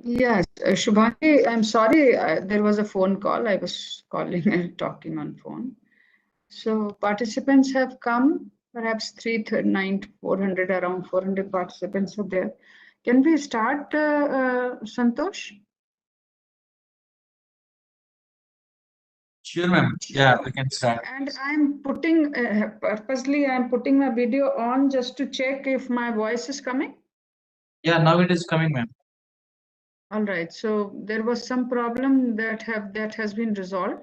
Yes, Shubhangi, I'm sorry, there was a phone call. I was calling and talking on phone. So participants have come, perhaps 339, 400, around 400 participants are there. Can we start, Santosh? Sure, ma'am. Yeah, we can start. And I'm putting, purposely, I'm putting my video on just to check if my voice is coming. Yeah, now it is coming, ma'am. All right, so there was some problem that has been resolved.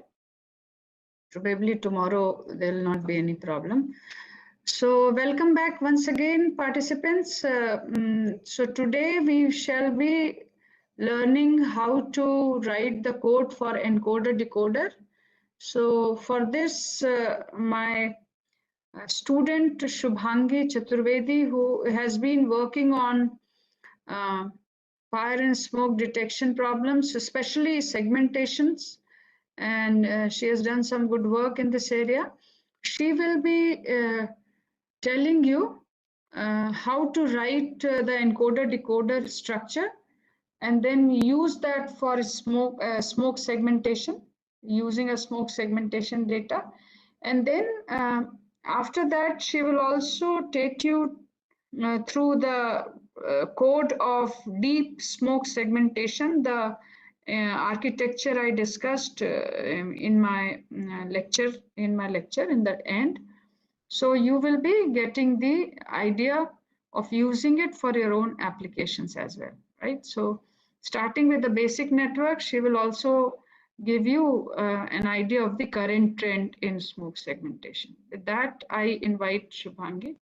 Probably tomorrow there will not be any problem. So welcome back once again, participants. So today we shall be learning how to write the code for encoder decoder. So for this, my student Shubhangi Chaturvedi, who has been working on uh, fire and smoke detection problems, especially segmentations, and she has done some good work in this area. She will be telling you how to write the encoder decoder structure and then use that for smoke segmentation using a smoke segmentation data. And then after that she will also take you through the code of deep smoke segmentation, the architecture I discussed in my lecture in the end. So you will be getting the idea of using it for your own applications as well, right? So starting with the basic network, she will also give you an idea of the current trend in smoke segmentation. With that, I invite Shubhangi.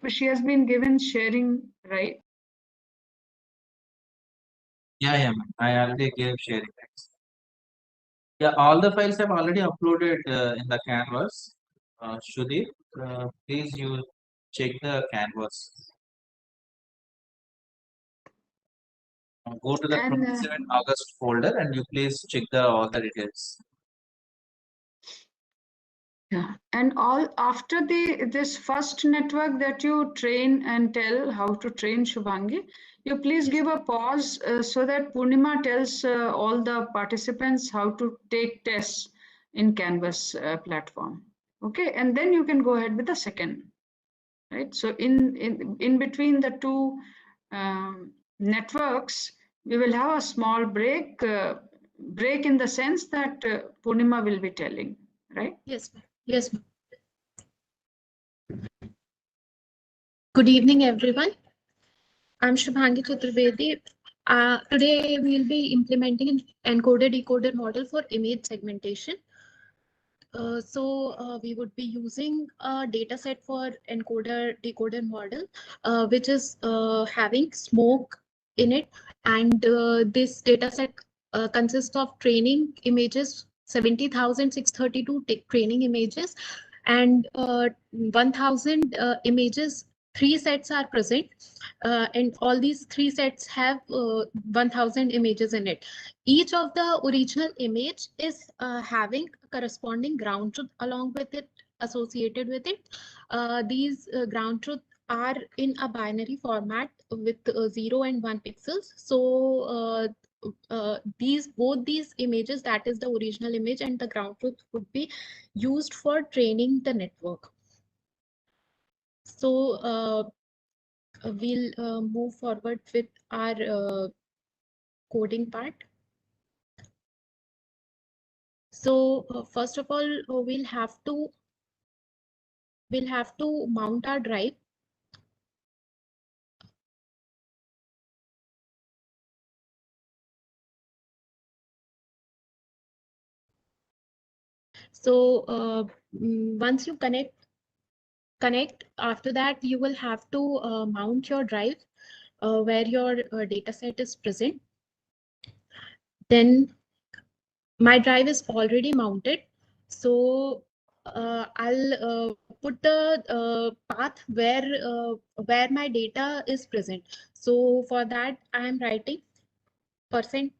She has been given sharing, right? Yeah, yeah, ma'am. I already gave sharing. Yeah, all the files have already uploaded in the canvas. Shudeep, please you check the canvas. Go to the And 27 August folder and you please check the all the details. yeah, and all after this first network that you train and tell how to train Shubhangi, you please give a pause so that Purnima tells all the participants how to take tests in Canvas platform. Okay, and then you can go ahead with the second, right? So in between the two networks, we will have a small break in the sense that Purnima will be telling, right? Yes, ma'am. Yes, ma'am. Good evening, everyone. I'm Shubhangi Chaturvedi. Today, we'll be implementing an encoder-decoder model for image segmentation. We would be using a data set for encoder-decoder model, which is having smoke in it. And this data set consists of training images, 70,632 training images, and 1,000 images. Three sets are present, and all these three sets have 1,000 images in it. Each of the original image is having corresponding ground truth along with it, associated with it. These ground truth are in a binary format with 0 and 1 pixels. So both these images, that is the original image and the ground truth, would be used for training the network. So we'll move forward with our coding part. So first of all, we'll have to mount our drive. So once you connect, after that you will have to mount your drive where your data set is present. Then my drive is already mounted. So I'll put the path where my data is present. So for that, I am writing %.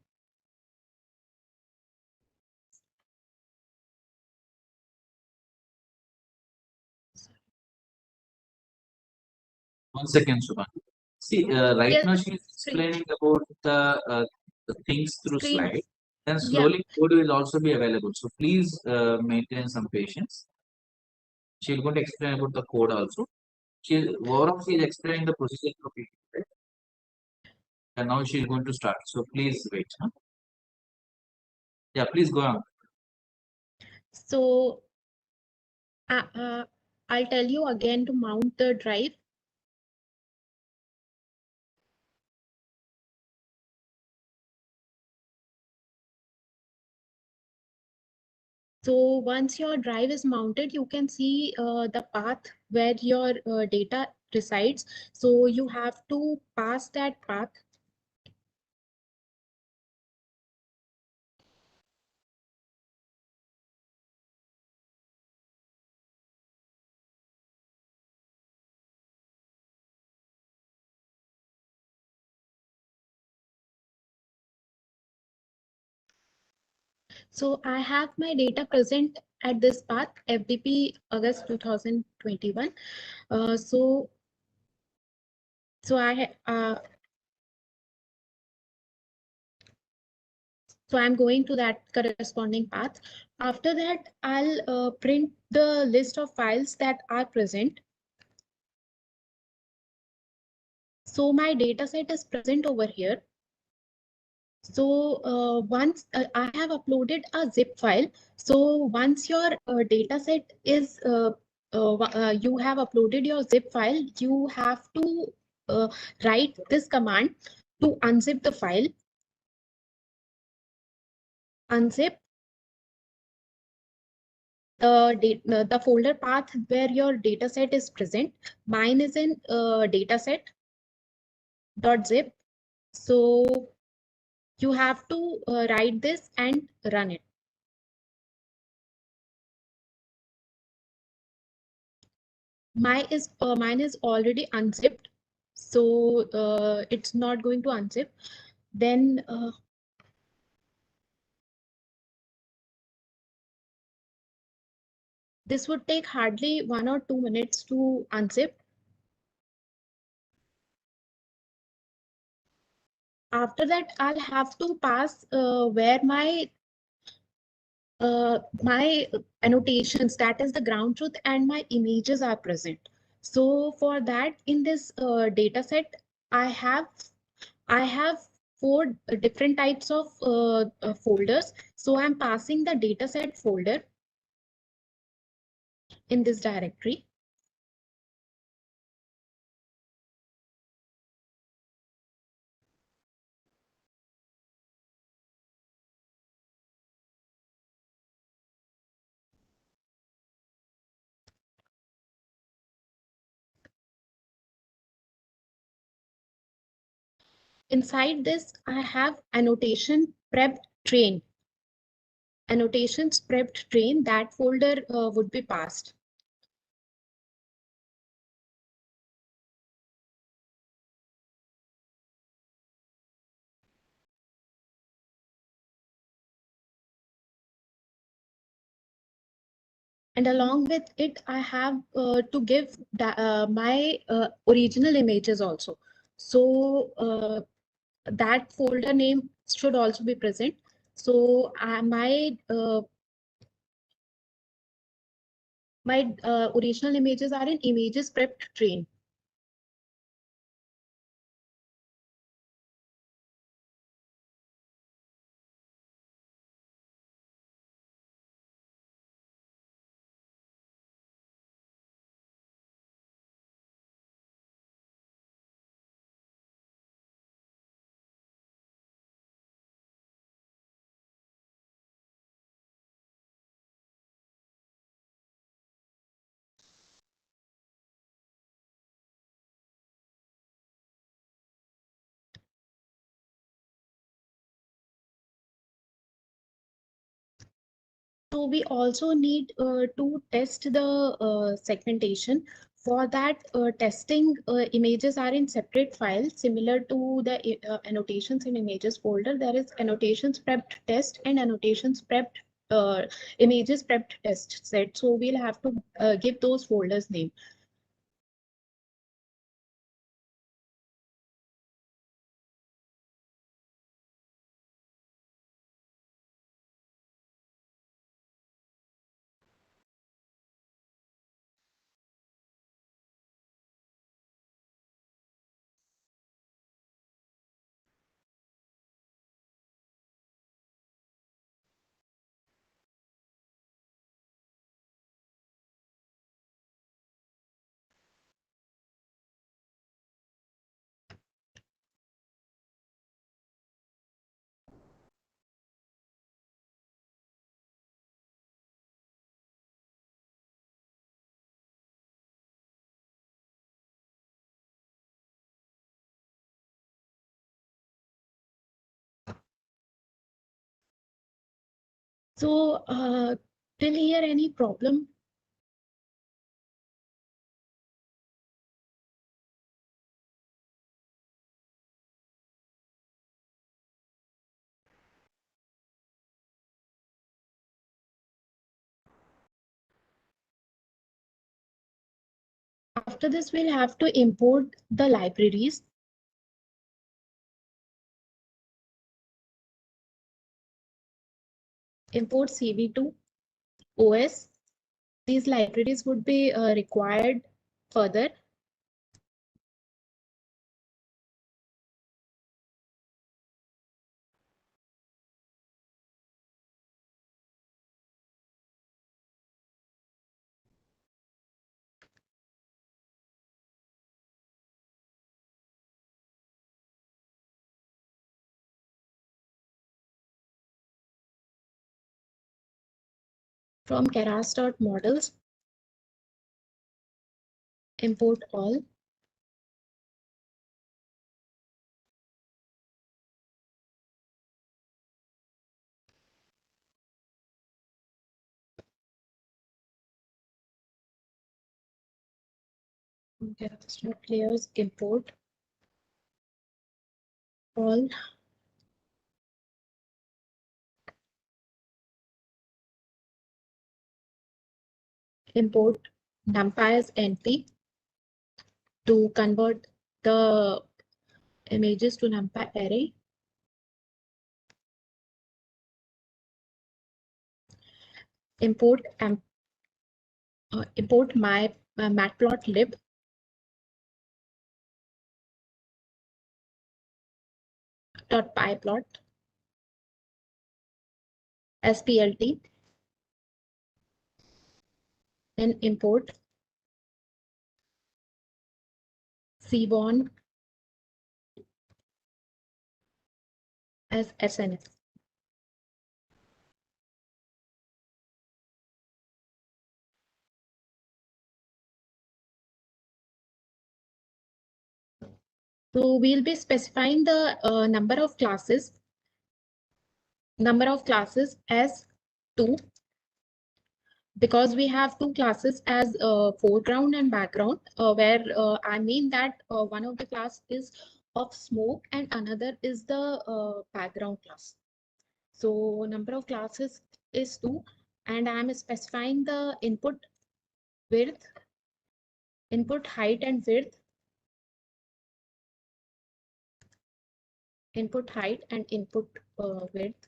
One second, Shubhangi. See, right Yes, now she's screen. explaining about the things through Screen. slide. Then Yeah. slowly code will also be available. So please maintain some patience. She's going to explain about the code also. She is explaining the procedure for people, right? And now she's going to start. So please wait. Huh? Yeah, please go on. So I'll tell you again to mount the drive. So once your drive is mounted, you can see the path where your data resides. So you have to pass that path. So I have my data present at this path, FDP August 2021. So I'm going to that corresponding path. After that, I'll print the list of files that are present. So my data set is present over here. So once I have uploaded a zip file. So once your data set is, you have uploaded your zip file, you have to write this command to unzip the file. Unzip the folder path where your data set is present. Mine is in dataset.zip. So you have to write this and run it. Mine is already unzipped, so it's not going to unzip. Then this would take hardly 1 or 2 minutes to unzip. After that, I'll have to pass where my annotations, that is the ground truth, and my images are present. So for that, in this data set, I have 4 different types of folders. So I'm passing the dataset folder in this directory. Inside this, I have annotation prepped train. Annotations prepped train, that folder would be passed. And along with it, I have to give my original images also. So that folder name should also be present. So my original images are in images prepped train. So we also need to test the segmentation. For that, testing images are in separate files similar to the annotations in images folder. There is annotations prepped test and annotations prepped images prepped test set. So we'll have to give those folders name. So till here, any problem? After this, we'll have to import the libraries. Import CV2 OS. These libraries would be required further. From keras.models, import all. From keras.layers, import all. Import numpy as NP to convert the images to numpy array. Import import my matplotlib .pyplot splt, then import cbon as SNS. So we'll be specifying the number of classes as 2, because we have 2 classes as foreground and background, where I mean that one of the class is of smoke and another is the background class. So number of classes is 2, and I am specifying the input width, input height and width, input height and input width.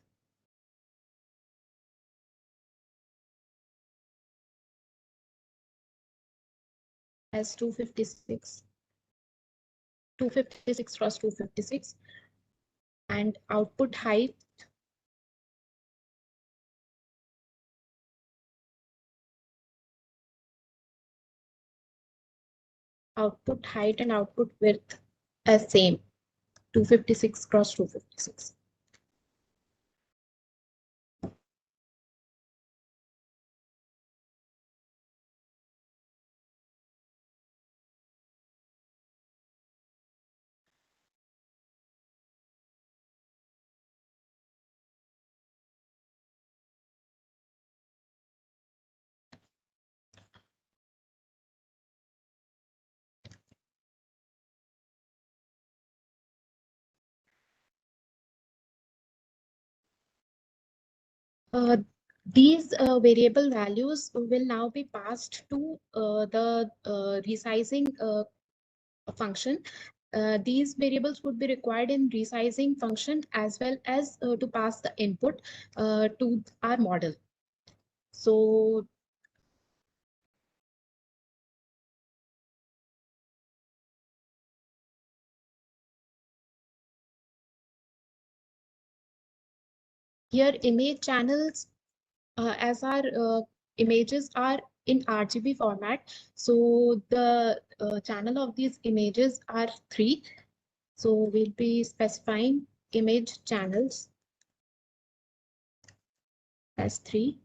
As 256 cross 256, and output height and output width as same, 256 cross 256. These variable values will now be passed to the resizing function. These variables would be required in resizing function as well as to pass the input to our model. So here image channels, as our images are in RGB format, so the channel of these images are 3. So we'll be specifying image channels as 3.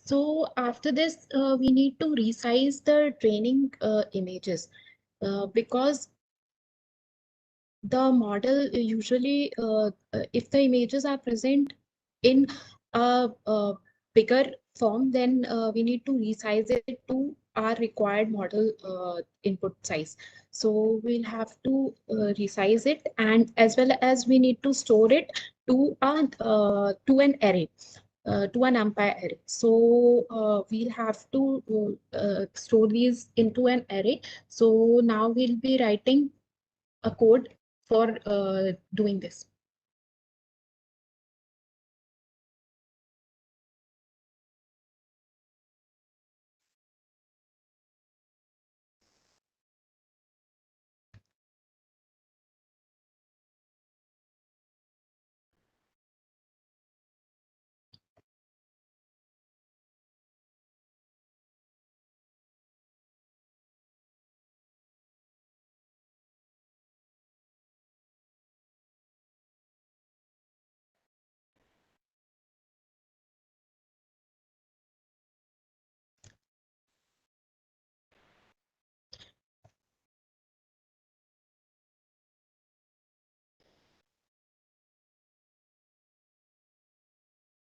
So after this, we need to resize the training images because the model usually, if the images are present in a bigger form, then we need to resize it to our required model input size. So we'll have to resize it, and as well as we need to store it to an array. To an umpire array. So we'll have to store these into an array. So now we'll be writing a code for doing this.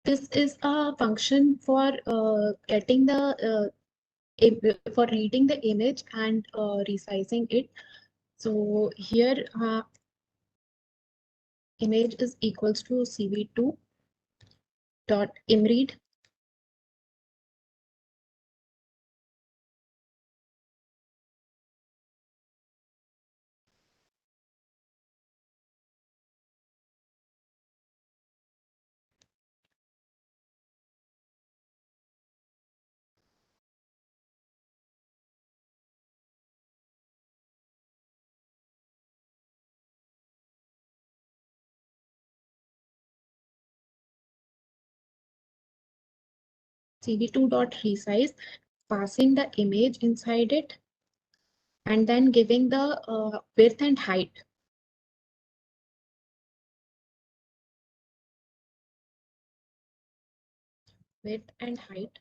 This is a function for getting the for reading the image and resizing it. So here image is equals to cv2 dot imread. cv2 dot resize, passing the image inside it, and then giving the width and height. Width and height.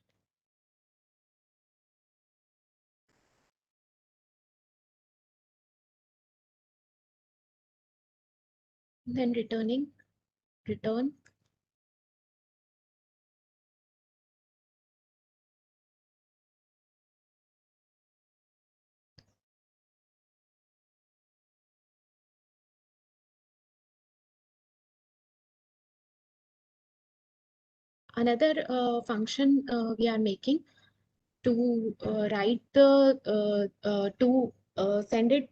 Then return. Another function we are making to write the send it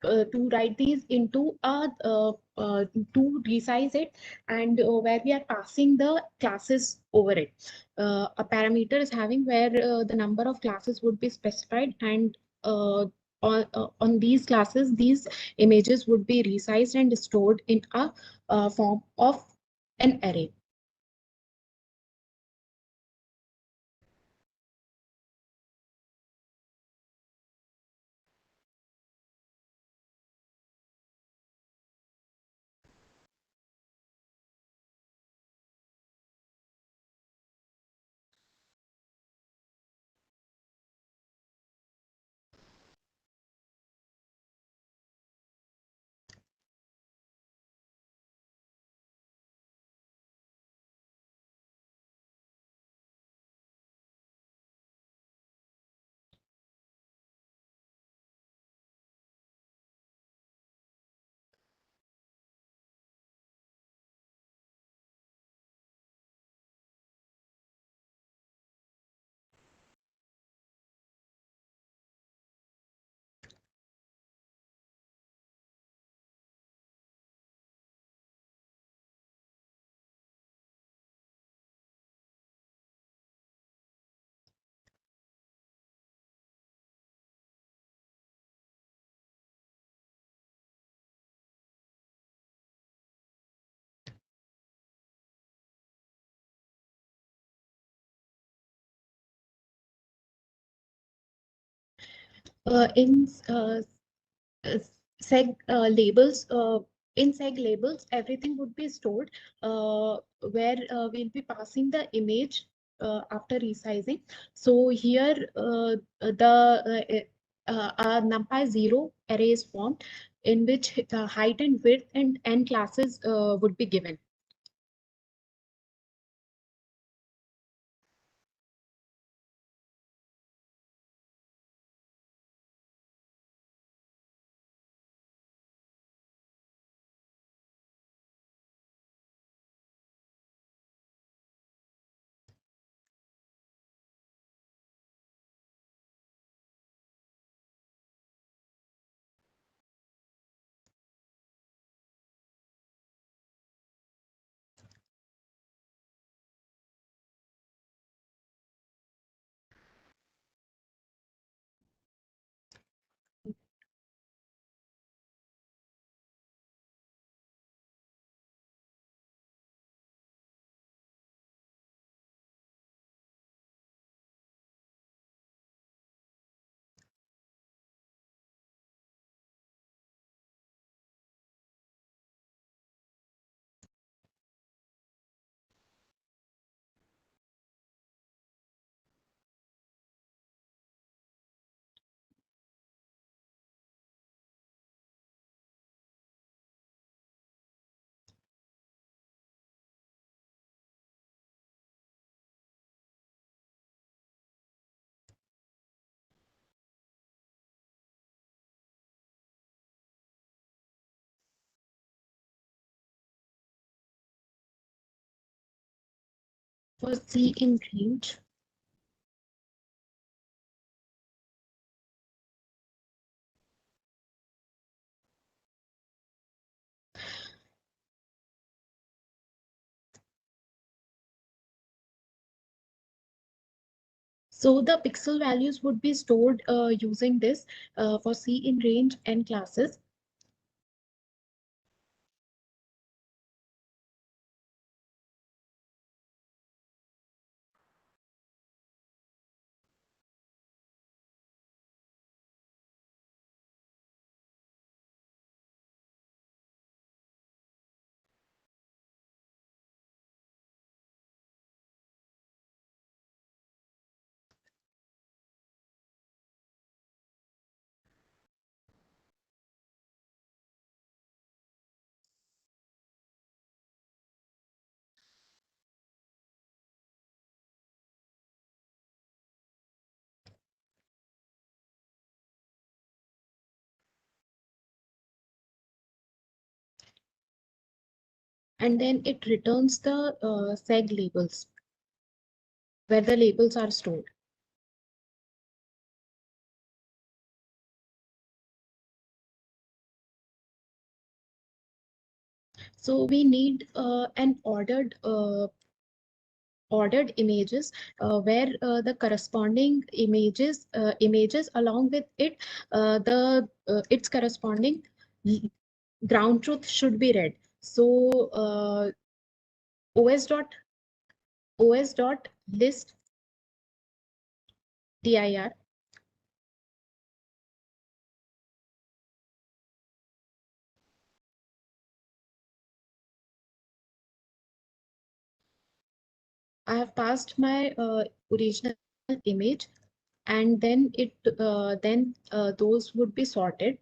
to write these into a to resize it, and where we are passing the classes over it. A parameter is having where the number of classes would be specified, and on these classes, these images would be resized and stored in a form of an array. In uh, seg labels, in seg labels, everything would be stored where we'll be passing the image after resizing. So here the NumPy 0 array is formed, in which height and width and n classes would be given. For C in range, so the pixel values would be stored using this for C in range n classes. And then it returns the seg labels where the labels are stored. So we need an ordered images where the corresponding images along with it the its corresponding ground truth should be read. So os dot list dir. I have passed my original image, and then those would be sorted.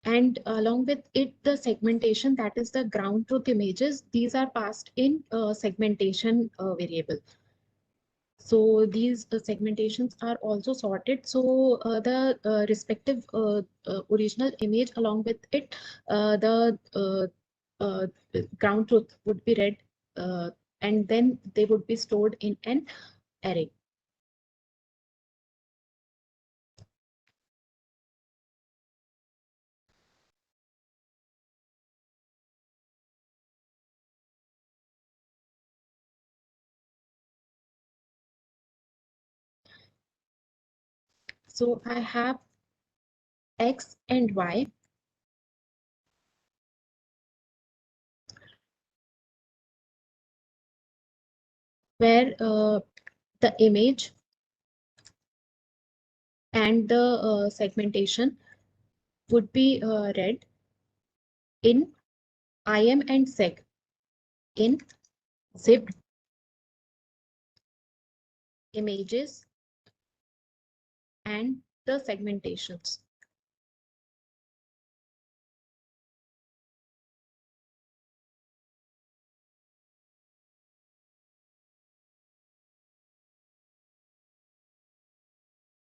And along with it, the segmentation, that is the ground truth images, these are passed in segmentation variable. So these segmentations are also sorted. So the respective original image along with it, uh, ground truth would be read, and then they would be stored in an array. So I have X and Y, where the image and the segmentation would be read in IM and seg, in zip images and the segmentations.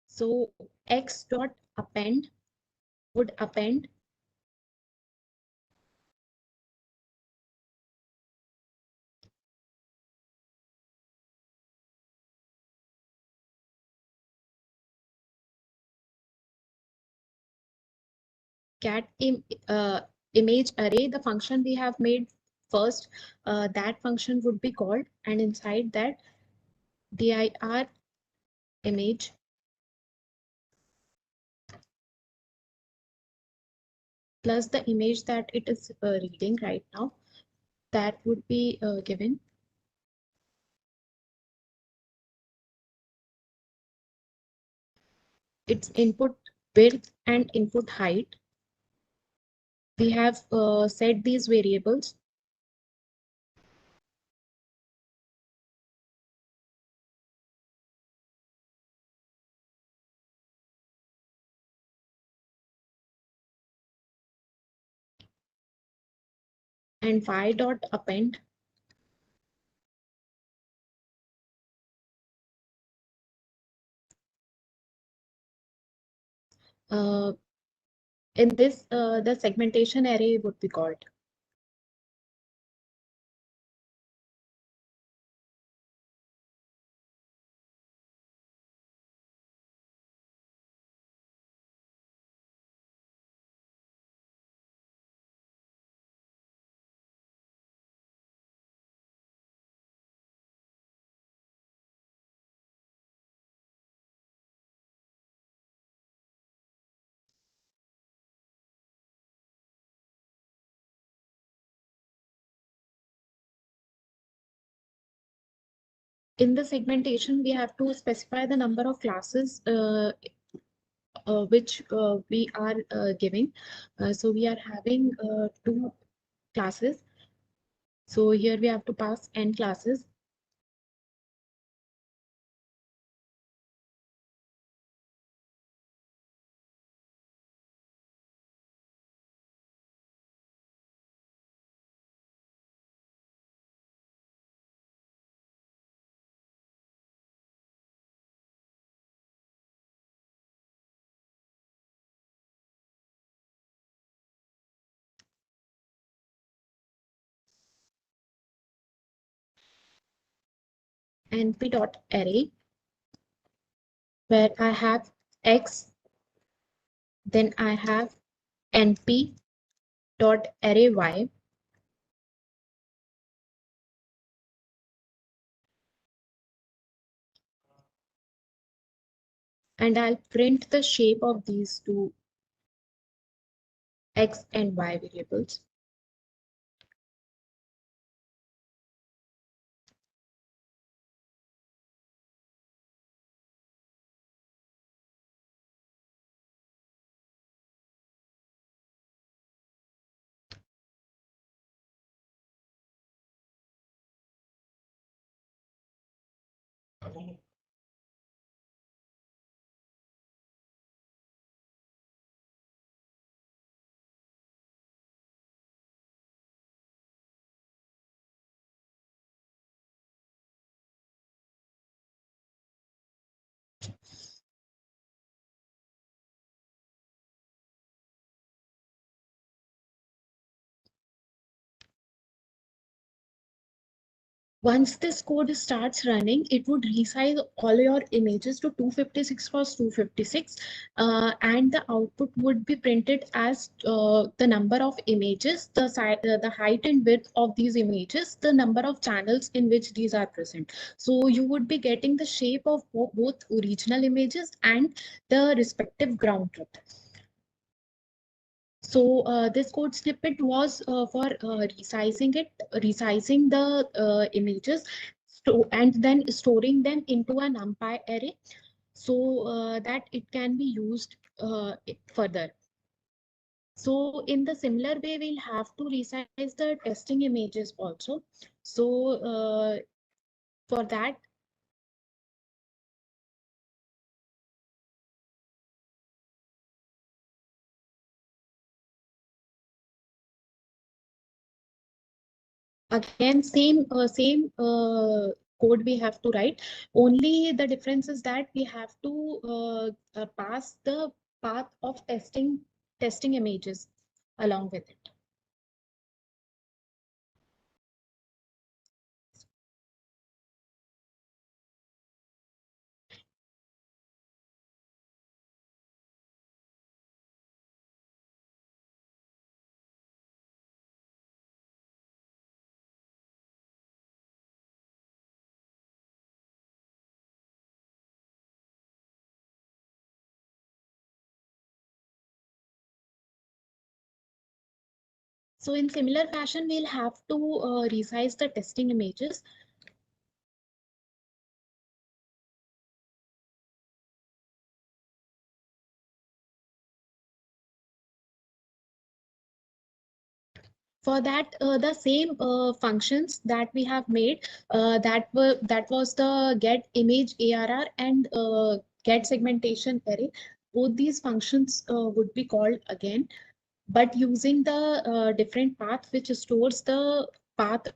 So X dot append would append cat image array, the function we have made first, that function would be called, and inside that dir image plus the image that it is reading right now, that would be given. Its input width and input height. We have set these variables. And y dot append in this the segmentation array would be called. In the segmentation, we have to specify the number of classes which we are giving. So we are having two classes. So here we have to pass n classes. np dot array, where I have X, then I have np dot array Y, and I'll print the shape of these two X and Y variables. Once this code starts running, it would resize all your images to 256 cross 256, and the output would be printed as the number of images, the height and width of these images, the number of channels in which these are present. So you would be getting the shape of both original images and the respective ground truth. So this code snippet was for resizing the images, and then storing them into a NumPy array, so that it can be used further. So in the similar way, we'll have to resize the testing images also. So for that, again, code we have to write. Only the difference is that we have to pass the path of testing images along with it. So in similar fashion, we'll have to resize the testing images. For that, the same functions that we have made, that was the get image ARR and get segmentation array. Both these functions would be called again, but using the different path which stores the path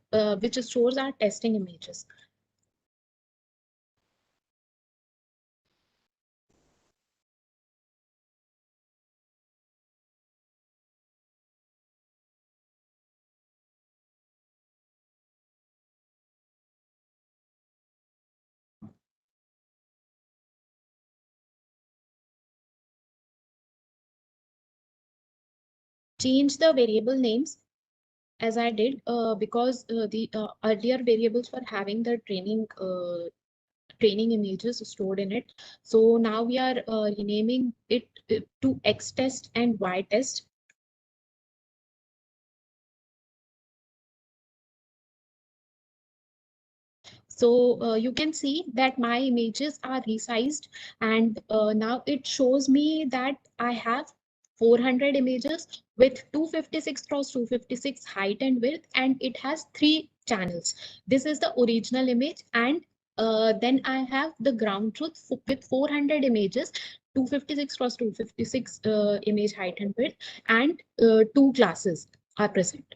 which stores our testing images. Change the variable names as I did because the earlier variables were having the training images stored in it. So now we are renaming it to X test and Y test. So you can see that my images are resized, and now it shows me that I have 400 images with 256 cross 256 height and width, and it has 3 channels. This is the original image, and then I have the ground truth with 400 images, 256 cross 256 image height and width, and 2 classes are present.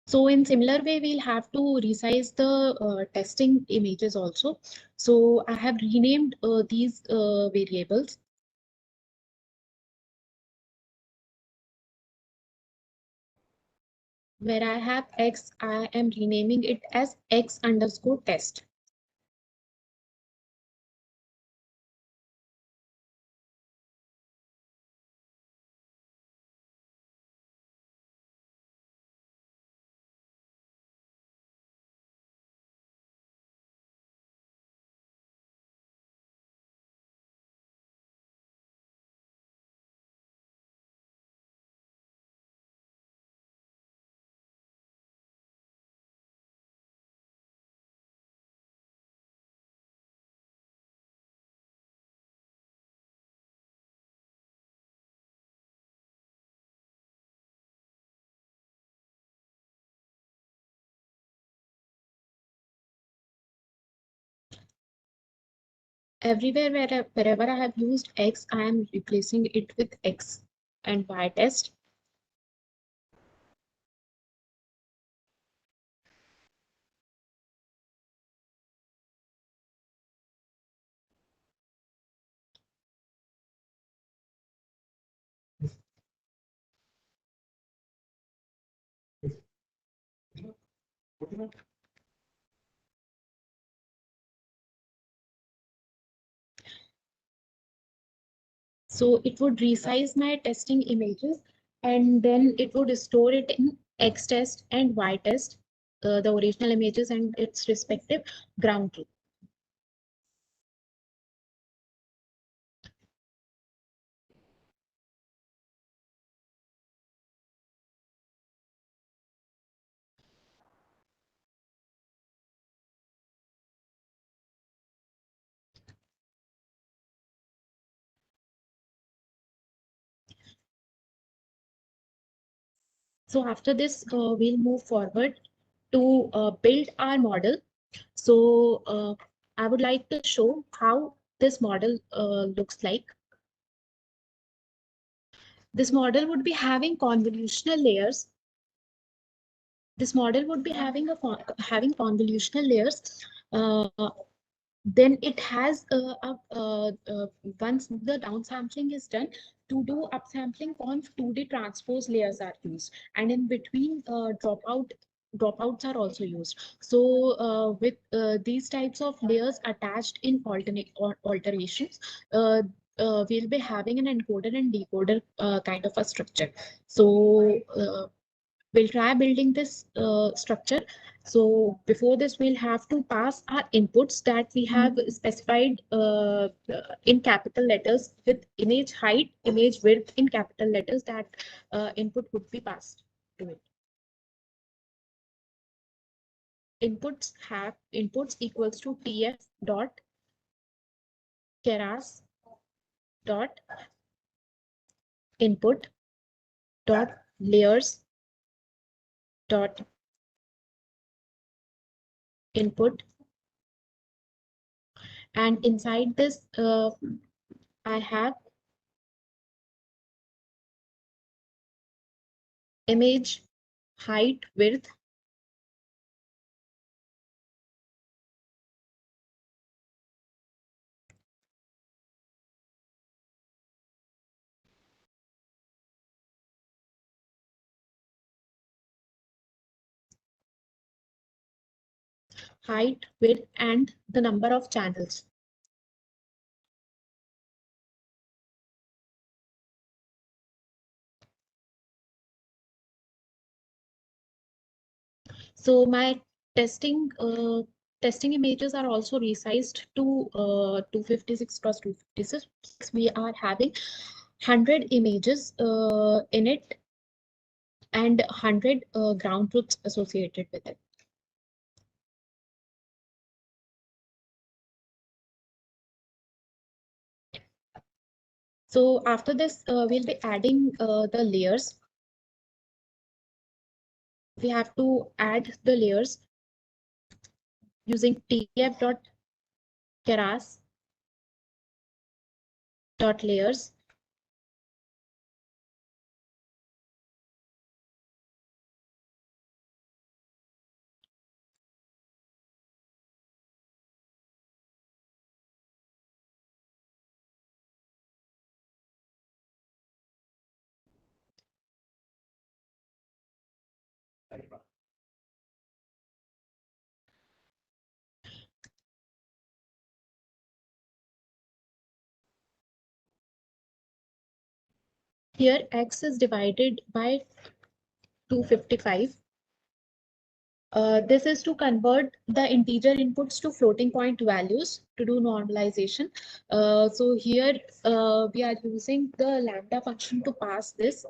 So in similar way, we'll have to resize the testing images also. So I have renamed these variables. Where I have X, I am renaming it as X underscore test. Everywhere wherever I have used X, I am replacing it with X and Y test. So it would resize my testing images, and then it would store it in X test and Y test, the original images and its respective ground truth. So after this, we'll move forward to build our model. So I would like to show how this model looks like. This model would be having convolutional layers. This model would be having convolutional layers. Then it has once the downsampling is done, to do upsampling, conv 2D transpose layers are used, and in between dropouts are also used. So with these types of layers attached in alternate or alterations, we'll be having an encoder and decoder kind of a structure. So we'll try building this structure. So before this, we'll have to pass our inputs that we have specified in capital letters, with image height, image width in capital letters. That input would be passed to it. Inputs equals to tf dot keras dot input dot layers dot input, and inside this I have image height, width, width, and the number of channels. So my testing images are also resized to 256 cross 256. We are having 100 images in it, and 100 ground truths associated with it. So after this, we'll be adding the layers. We have to add the layers using tf.keras.layers. Here x is divided by 255. This is to convert the integer inputs to floating point values to do normalization. So here we are using the lambda function to pass this.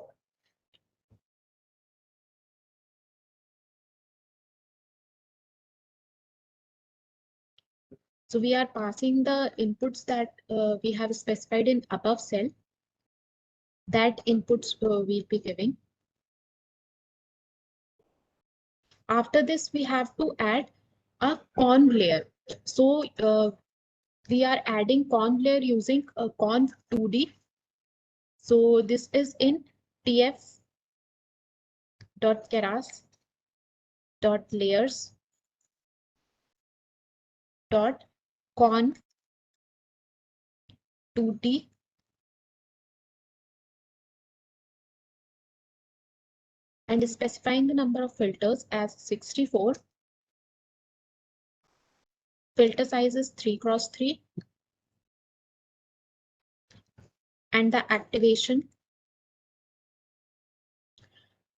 So we are passing the inputs that we have specified in above cell. That inputs we'll be giving. After this, we have to add a conv layer. So we are adding conv layer using a conv 2D. So this is in tf.keras.layers dot conv 2D and specifying the number of filters as 64. Filter size is 3x3. And the activation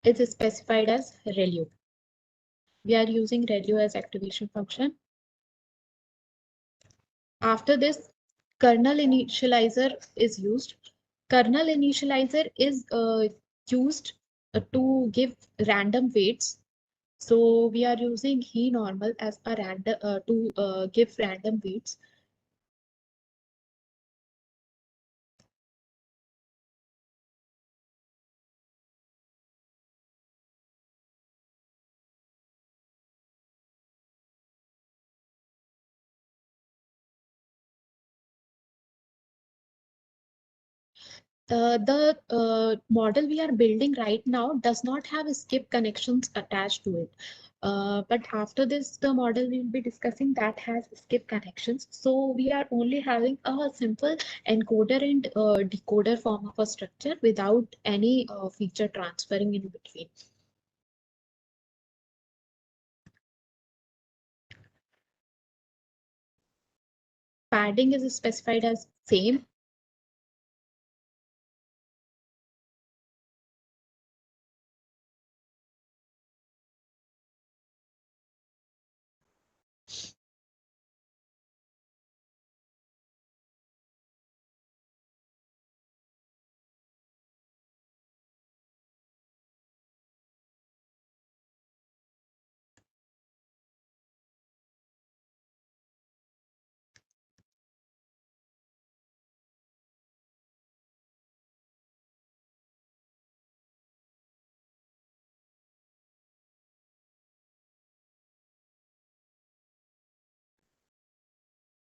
is specified as ReLU. We are using ReLU as activation function. After this, kernel initializer is used. Kernel initializer is used to give random weights. So we are using he normal as a random to give random weights. The model we are building right now does not have skip connections attached to it. But after this, the model we will be discussing that has skip connections. So we are only having a simple encoder and decoder form of a structure without any feature transferring in between. Padding is specified as same.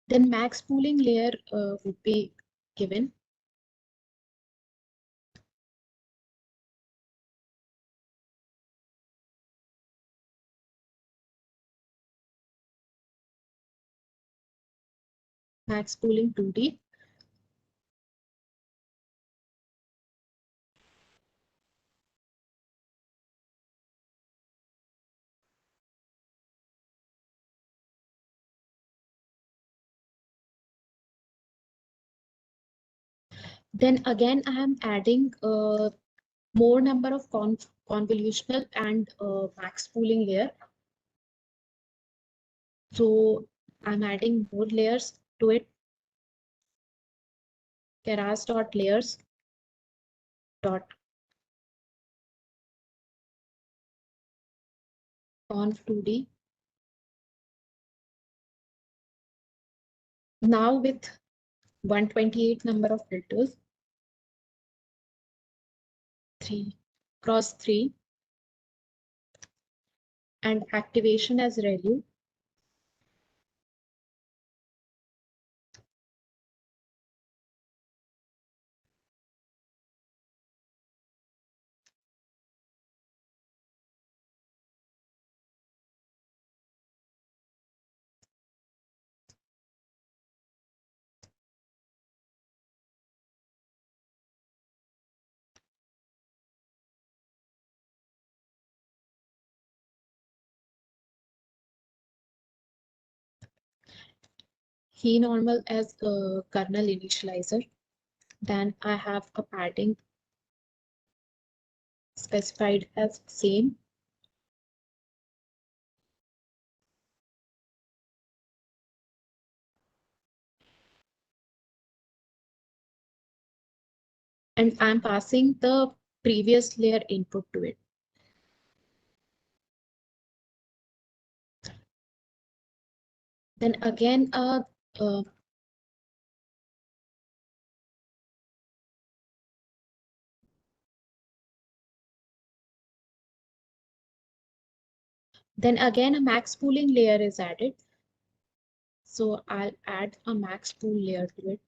Then max pooling layer would be given. Max pooling 2D. Then again, I am adding more number of convolutional and max pooling layer. So I'm adding more layers to it. Keras dot layers dot conv 2D. Now with 128 number of filters, 3x3, and activation as ReLU. He normal as a kernel initializer. Then I have a padding specified as same. And I'm passing the previous layer input to it. Then again, a max pooling layer is added. So I'll add a max pool layer to it.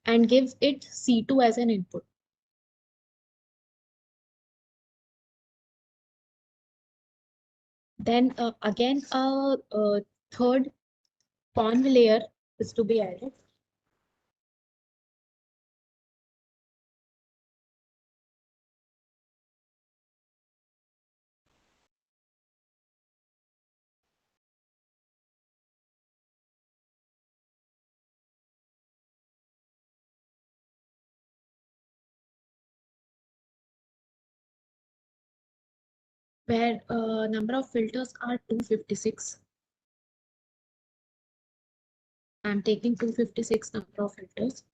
And gives it C2 as an input. Then again, a third conv layer is to be added. where number of filters are 256. I'm taking 256 number of filters.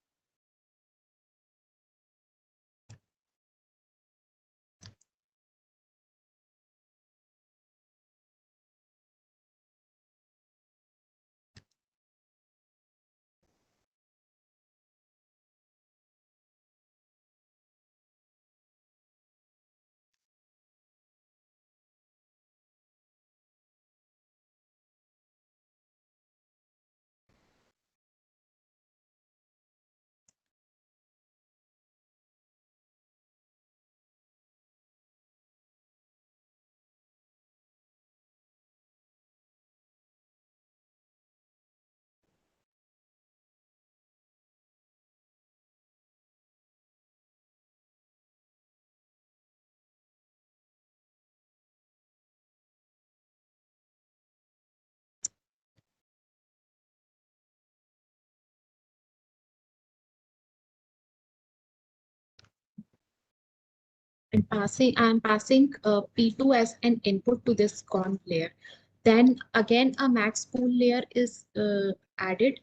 I'm passing P2 as an input to this conv layer. Then again, a max pool layer is added.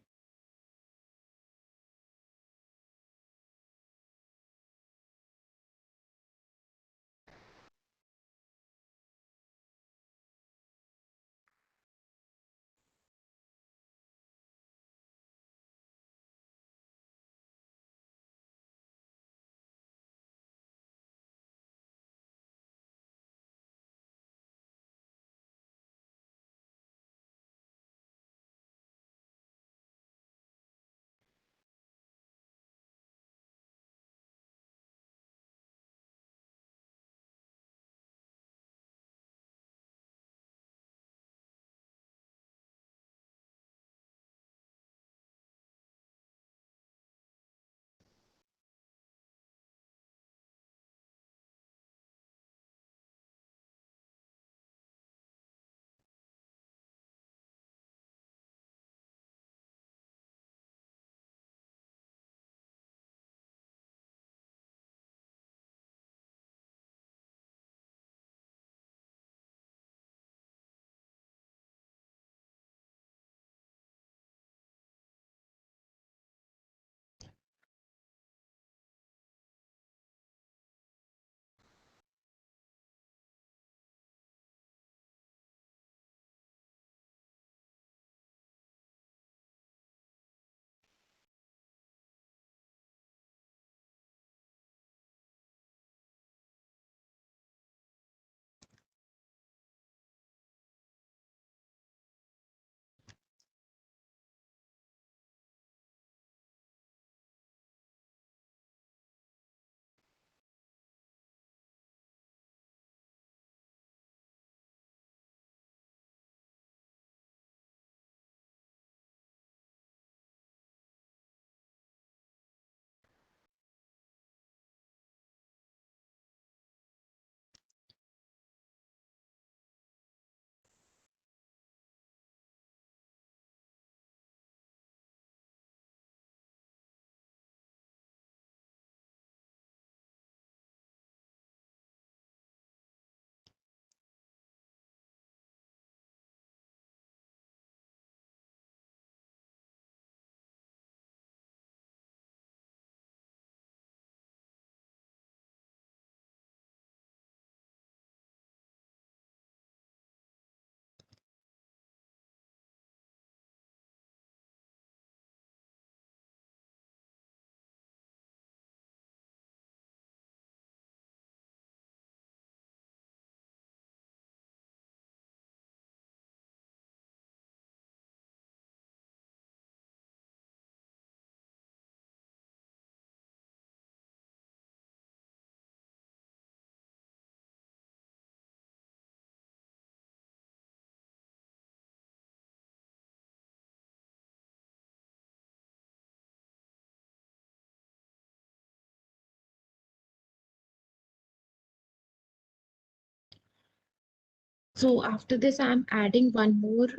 So after this, I'm adding one more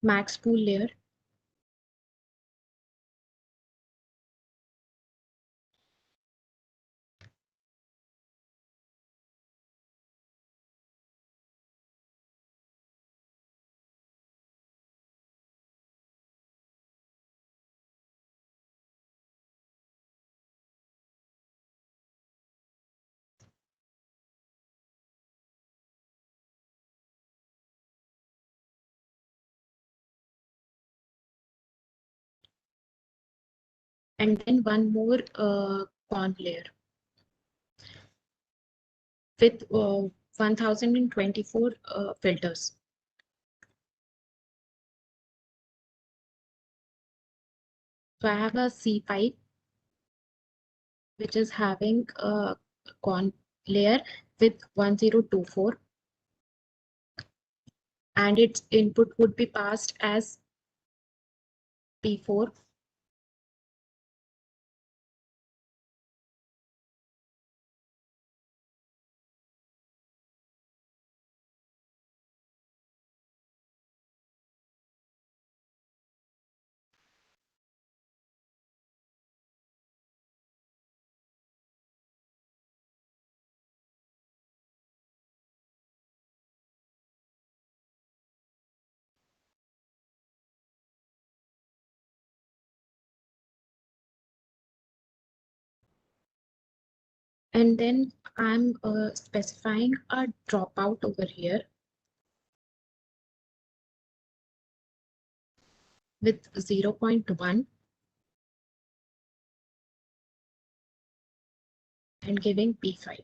max pool layer. and then one more con layer with 1024 filters. So I have a C5 which is having a con layer with 1024, and its input would be passed as P4. And then I'm specifying a dropout over here with 0.1 and giving P5.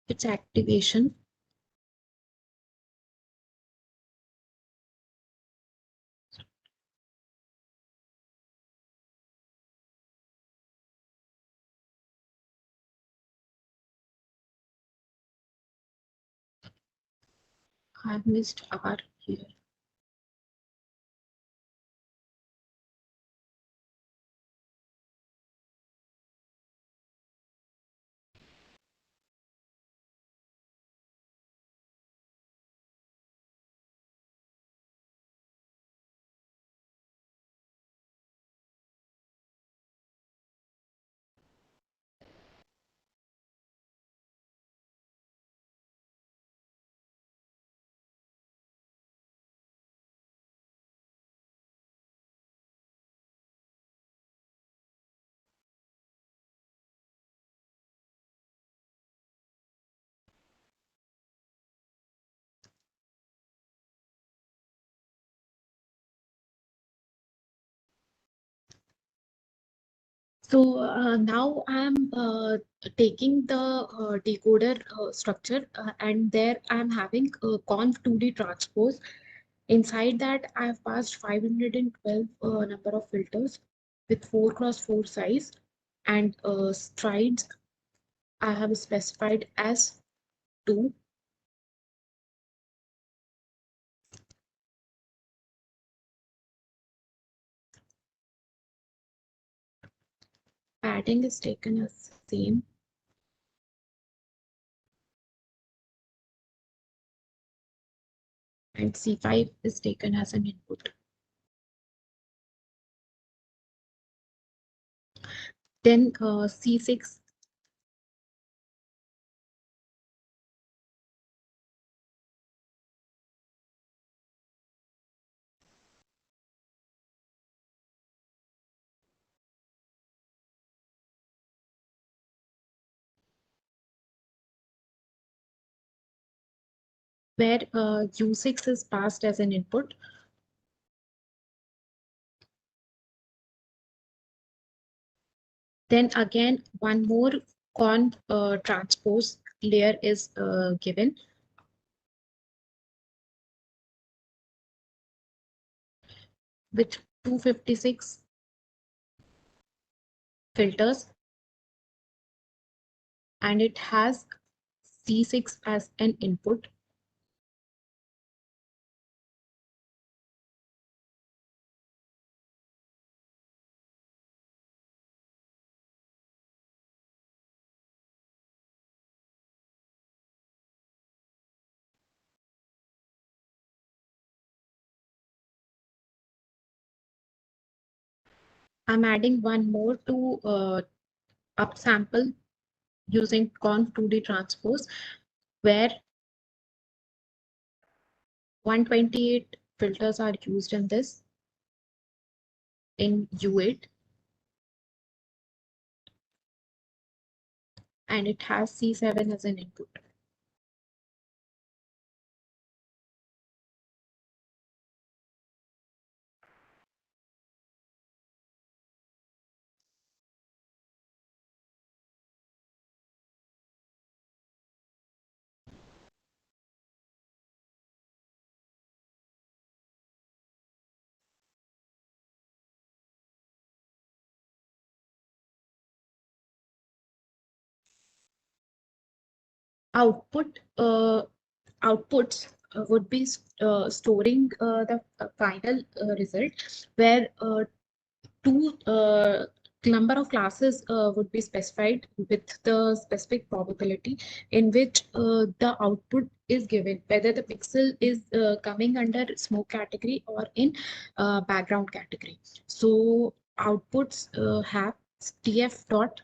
Its activation. I've missed R here. So now I'm taking the decoder structure, and there I'm having a conv2D transpose. Inside that, I've passed 512 number of filters with 4x4 size, and strides I have specified as 2. Padding is taken as same. And C5 is taken as an input. Then C6 where U6 is passed as an input. Then again, one more con transpose layer is given. With 256 filters, and it has C6 as an input. I'm adding one more to upsample using conv2D transpose, where 128 filters are used in this in U8, and it has C7 as an input. Outputs would be storing the final result, where two number of classes would be specified with the specific probability in which the output is given, whether the pixel is coming under smoke category or in background category. So outputs have tf dot.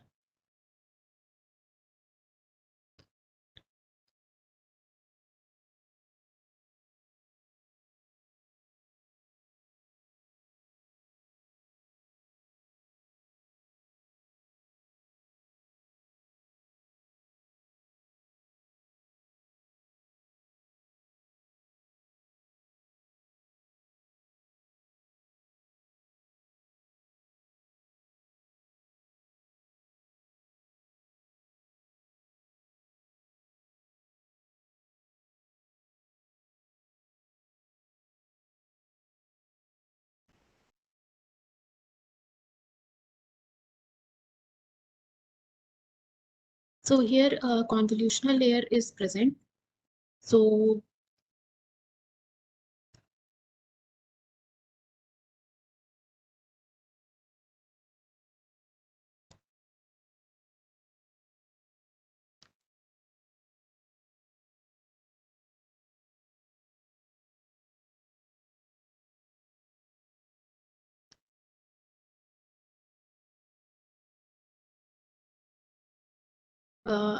So here convolutional layer is present. So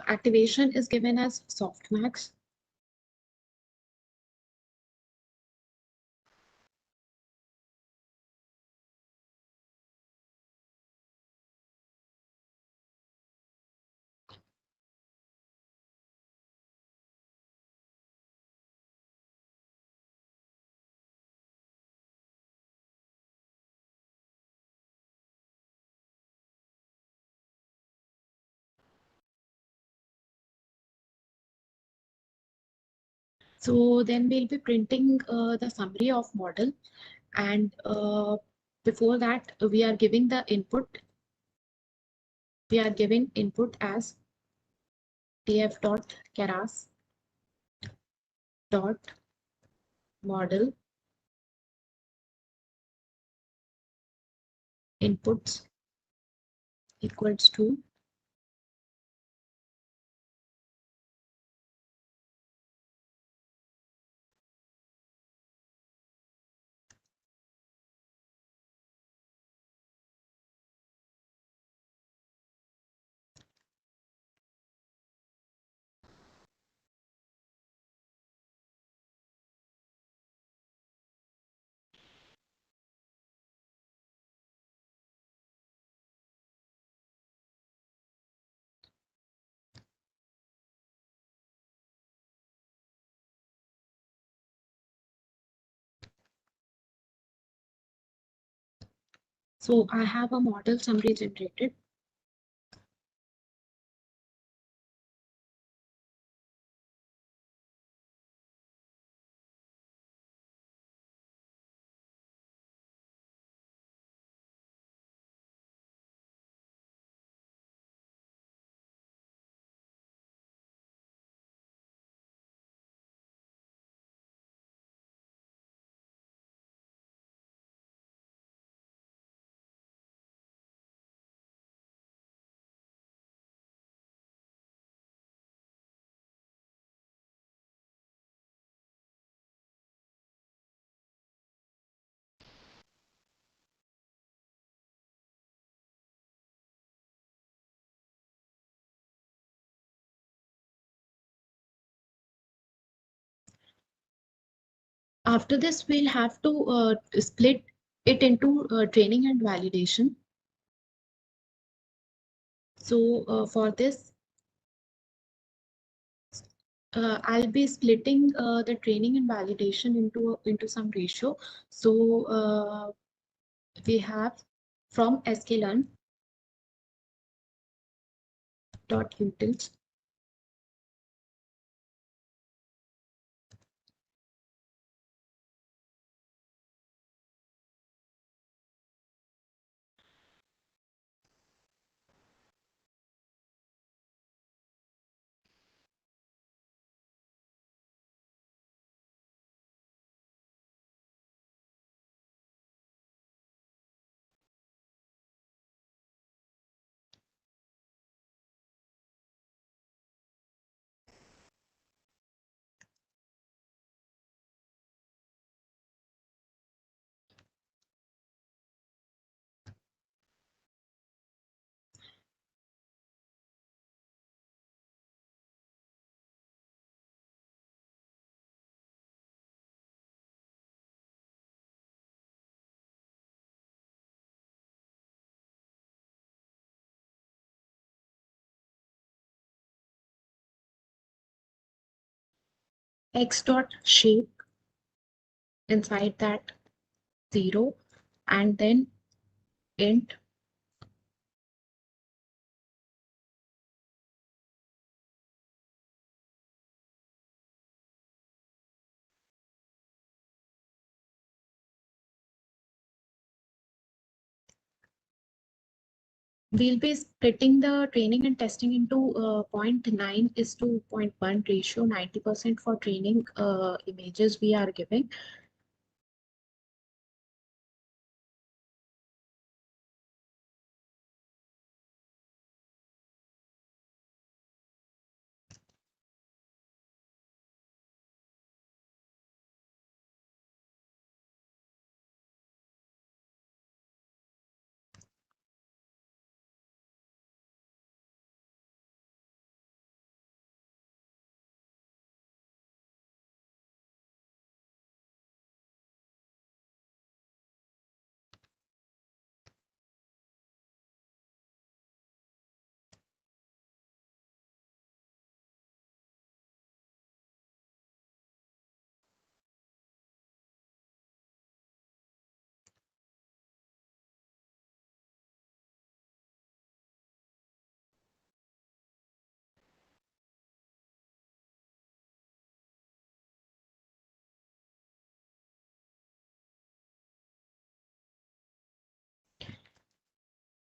activation is given as softmax. So then we'll be printing the summary of model, and before that we are giving the input. We are giving input as tf dot keras dot model inputs equals to so I have a model summary generated. After this, we'll have to split it into training and validation. So for this, I'll be splitting the training and validation into some ratio. So we have from sklearn dot utils x dot shape inside that 0 and then int we'll be splitting the training and testing into 0.9 is to 0.1 ratio, 90% for training images we are giving.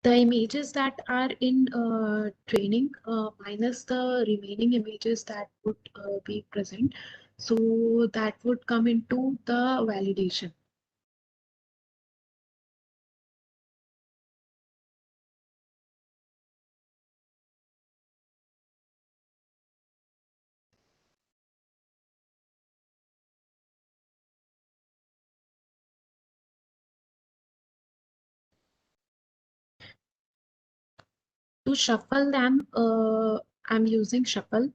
The images that are in training minus the remaining images that would be present. So that would come into the validation. To shuffle them, I'm using shuffle.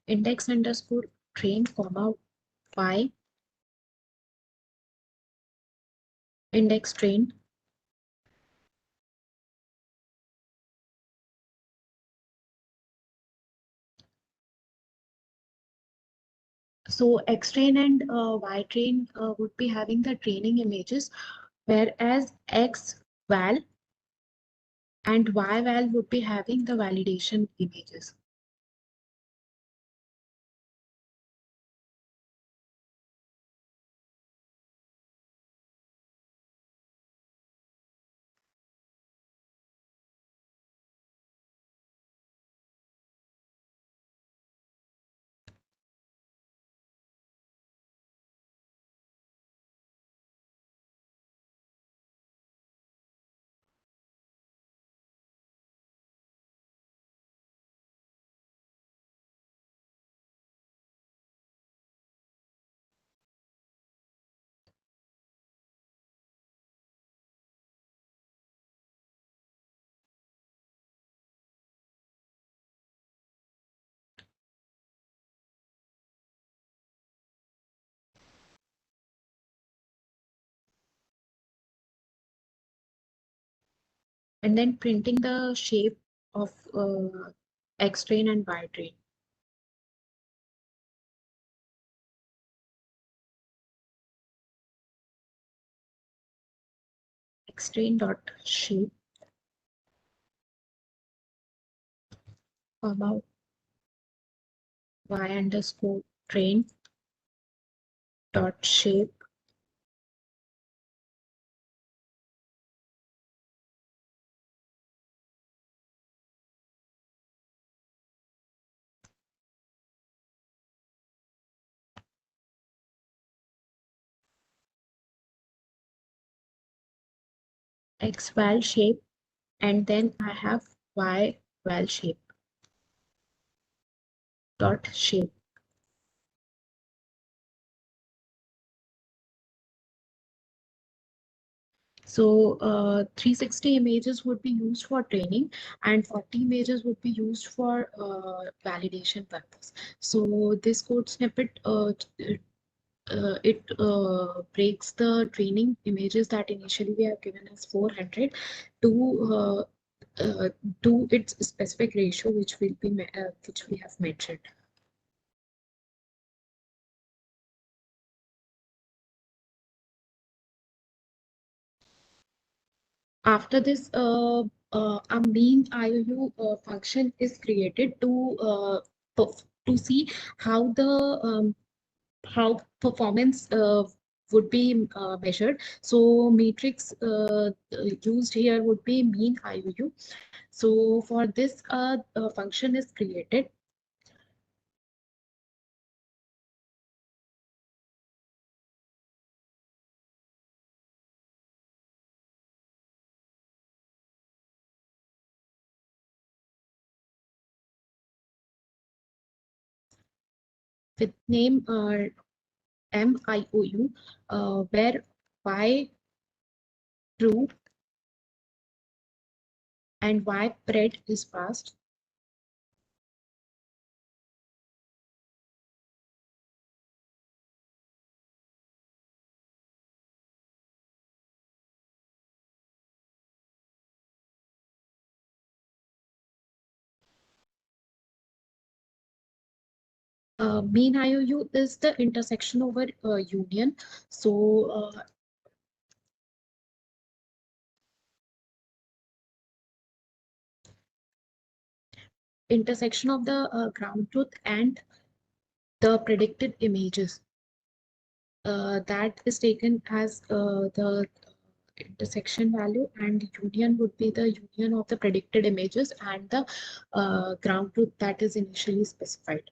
Index underscore train comma y index train. So X train and Y train would be having the training images, whereas X val and Y val would be having the validation images. and then printing the shape of X train and Y train. X train dot shape, comma Y underscore train dot shape, X val shape, and then I have Y val shape dot shape. So 360 images would be used for training and 40 images would be used for validation purpose. So this code snippet, it breaks the training images that initially we have given as 400 to to its specific ratio, which will be which we have mentioned. After this, a mean IOU function is created to see how the how performance would be measured. So matrix used here would be mean IOU. So for this, a function is created. With name MIOU, where Y true and Y pred is passed. Mean IOU is the intersection over union. So intersection of the ground truth and the predicted images. That is taken as the intersection value, and union would be the union of the predicted images and the ground truth that is initially specified.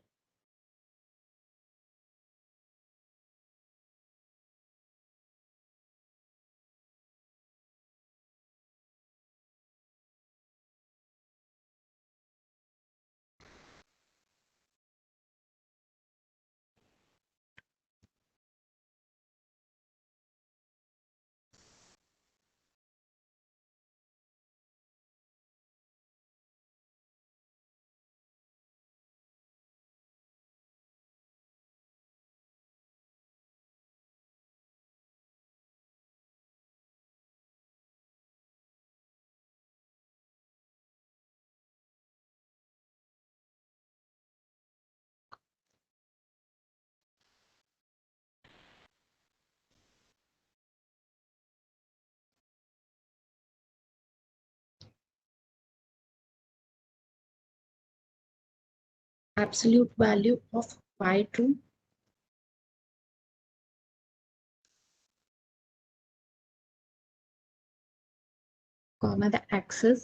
Absolute value of Y true comma the axis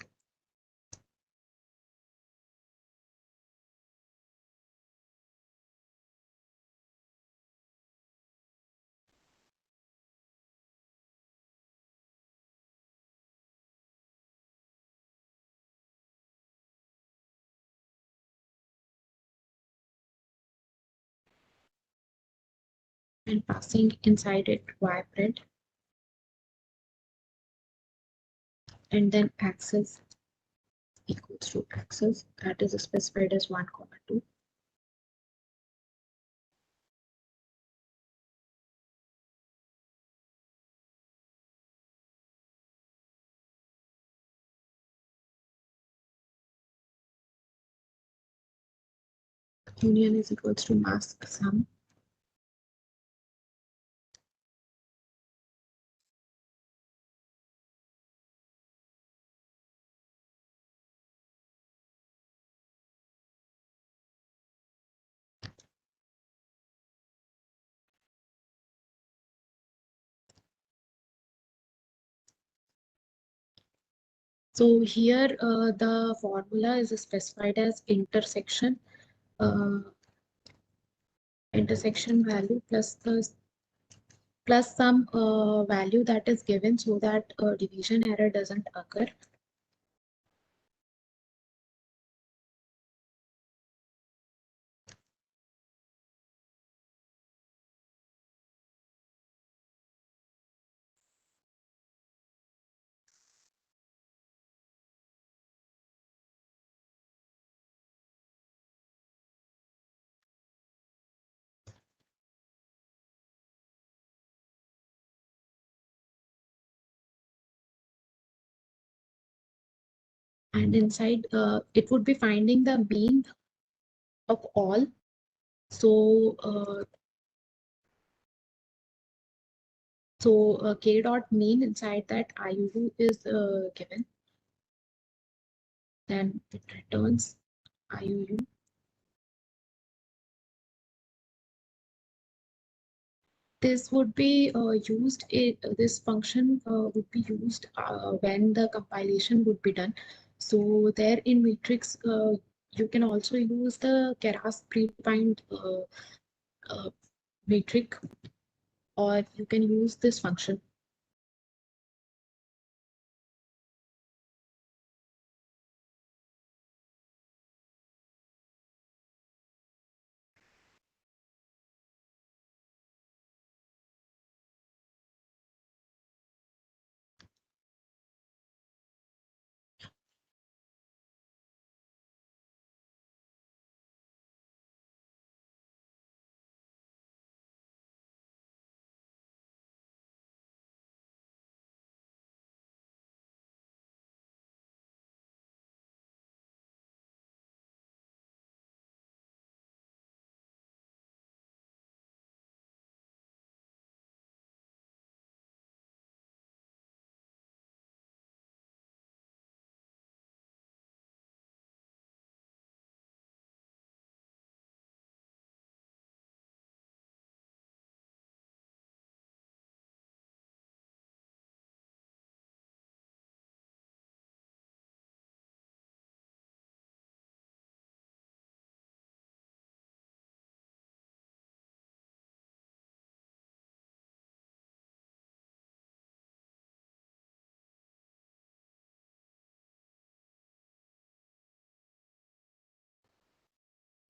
and passing inside it Y pred, and then axis equals to axis that is specified as 1, 2. union is equals to mask sum. So here the formula is specified as intersection value plus some value that is given so that division error doesn't occur. And inside it would be finding the mean of all. So k dot mean inside that IUU is given. Then it returns IUU. This would be used, this function would be used when the compilation would be done. So there in matrix, you can also use the Keras predefined matrix, or you can use this function.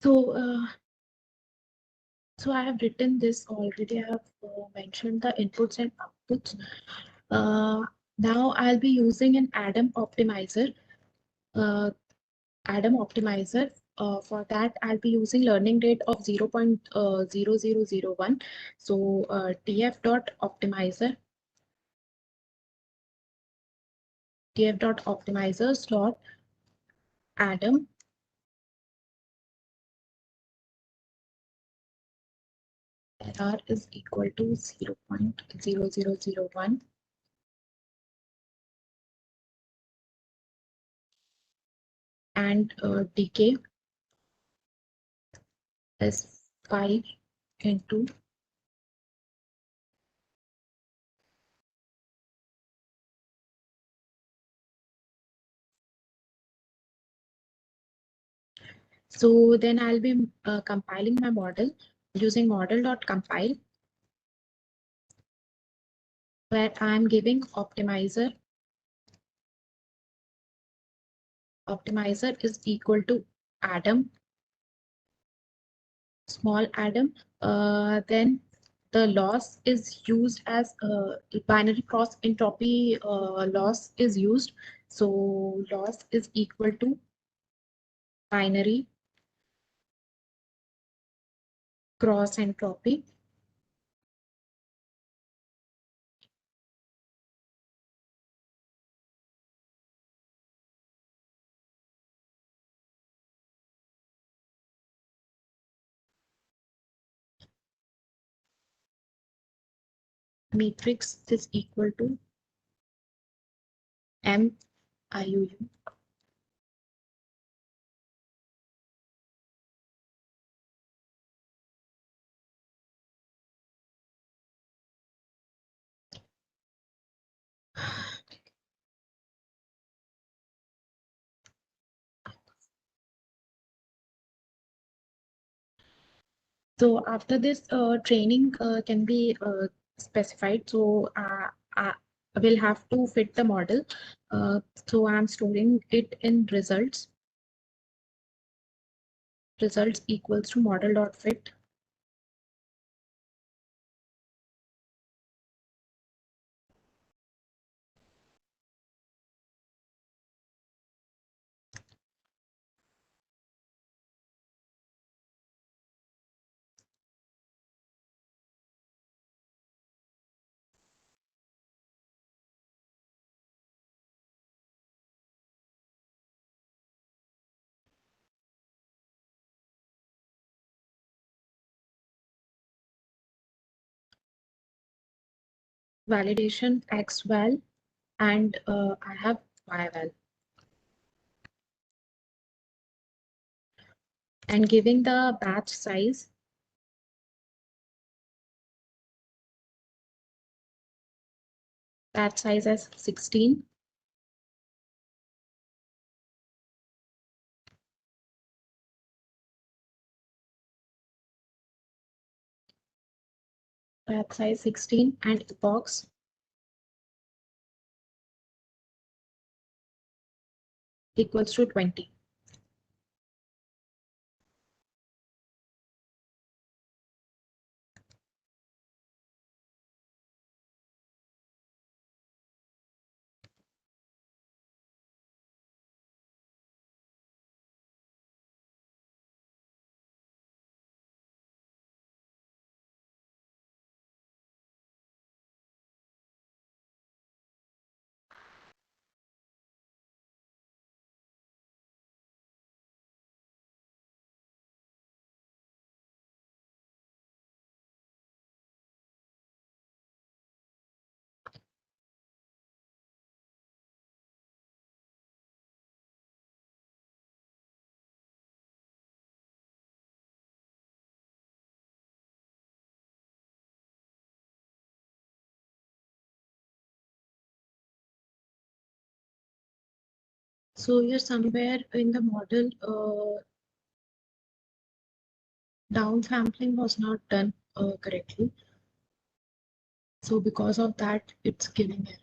So I have written this already. I have mentioned the inputs and outputs. Uh, Now I'll be using an Adam optimizer. Uh, Adam optimizer. For that, I'll be using learning rate of 0.0001. So tf dot optimizer, slot Adam error is equal to 0.0001. And decay is 5 into so then I'll be compiling my model using model.compile, where I'm giving optimizer. Optimizer is equal to Adam, small Adam. Then the loss is used as binary cross entropy loss is used. So loss is equal to binary cross entropy. matrix is equal to M IUU. So after this, training can be specified. So I will have to fit the model. So I'm storing it in results. Results equals to model dot fit. Validation X val, and I have Y val. And giving the batch size. Batch size as 16. Batch size 16 and epochs equals to 20. So here somewhere in the model, downsampling was not done correctly. So because of that, it's giving error.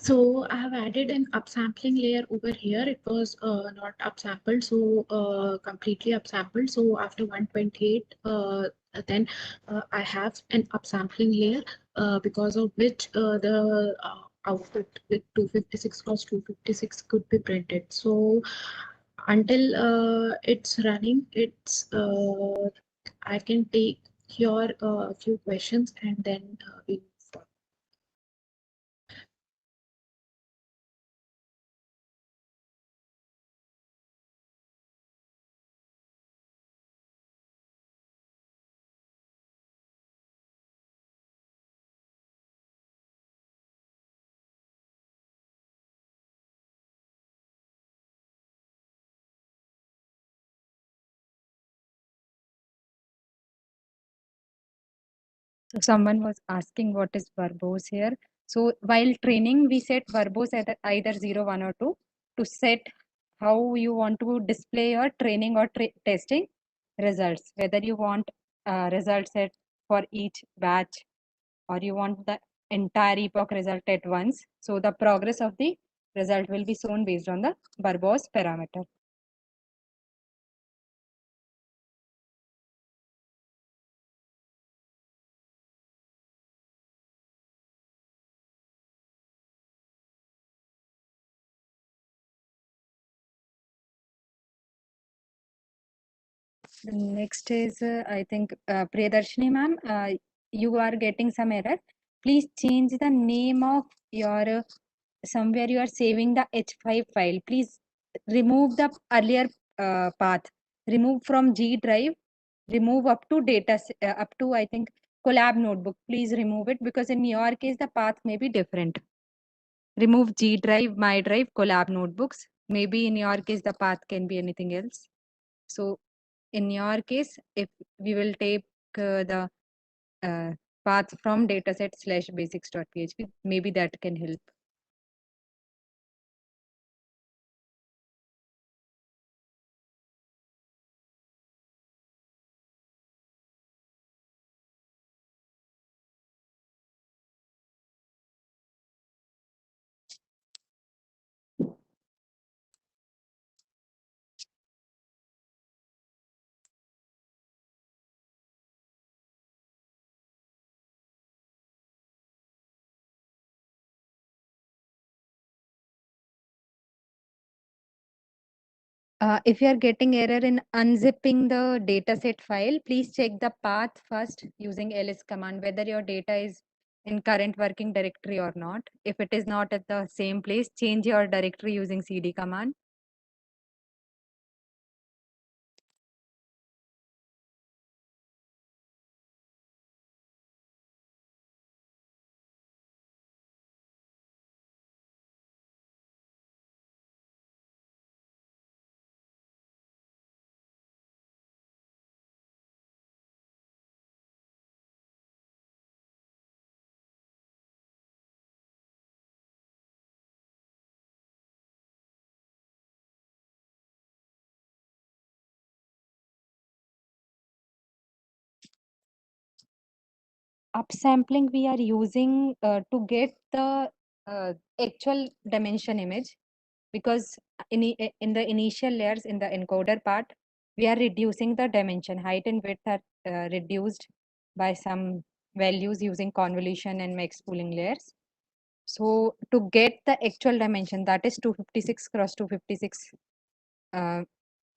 So I have added an upsampling layer over here. It was not upsampled, so completely upsampled. So after 128, then I have an upsampling layer because of which the output with 256 cross 256 could be printed. So until it's running, I can take your few questions and then we move forward. So someone was asking what is verbose here. So while training, we set verbose at either 0, 1 or 2 to set how you want to display your training or testing results, whether you want result set for each batch or you want the entire epoch result at once. So the progress of the result will be shown based on the verbose parameter. The next is, I think, Priyadarshini ma'am, you are getting some error. Please change the name of your, somewhere you are saving the H5 file. Please remove the earlier path. Remove from G drive, remove up to up to, I think, collab notebook. Please remove it because in your case, the path may be different. Remove G drive, my drive, collab notebooks. Maybe in your case, the path can be anything else. So in your case, if we will take the path from dataset slash basics.php, maybe that can help. If you are getting error in unzipping the dataset file, please check the path first using ls command, whether your data is in current working directory or not. If it is not at the same place, change your directory using cd command. Upsampling we are using to get the actual dimension image, because in the initial layers in the encoder part, we are reducing the dimension. Height and width are reduced by some values using convolution and max pooling layers. So to get the actual dimension, that is 256 cross 256,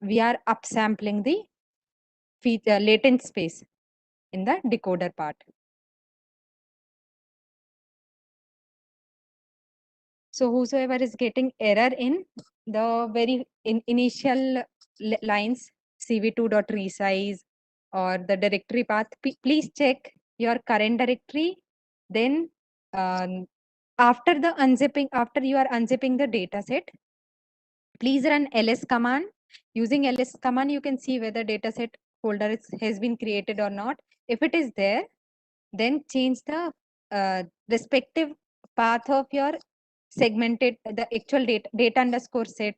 we are upsampling the latent space in the decoder part. So whosoever is getting error in the very initial lines, cv2.resize or the directory path, please check your current directory. Then after you are unzipping the data set, please run ls command. Using ls command, you can see whether dataset folder has been created or not. If it is there, then change the respective path of your segmented, the actual data underscore set,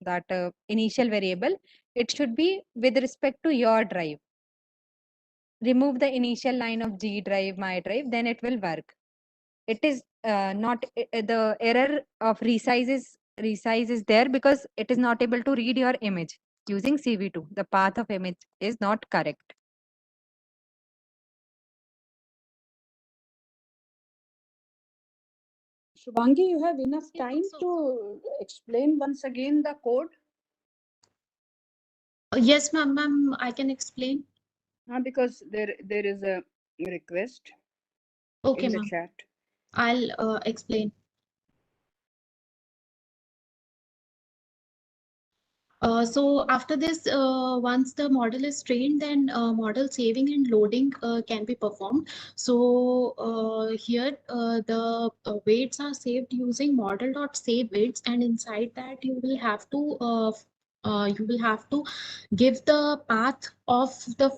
that initial variable. It should be with respect to your drive. Remove the initial line of G drive, my drive, then it will work. It is not the error of resize is there because it is not able to read your image using CV2. The path of image is not correct. Shubhangi, you have enough Yeah, time so- to explain once again the code? Yes, ma'am, I can explain. Because there is a request Okay, in the ma'am, chat. I'll explain. So after this, once the model is trained, then model saving and loading can be performed. So here the weights are saved using model.save weights, and inside that you will have to give the path of the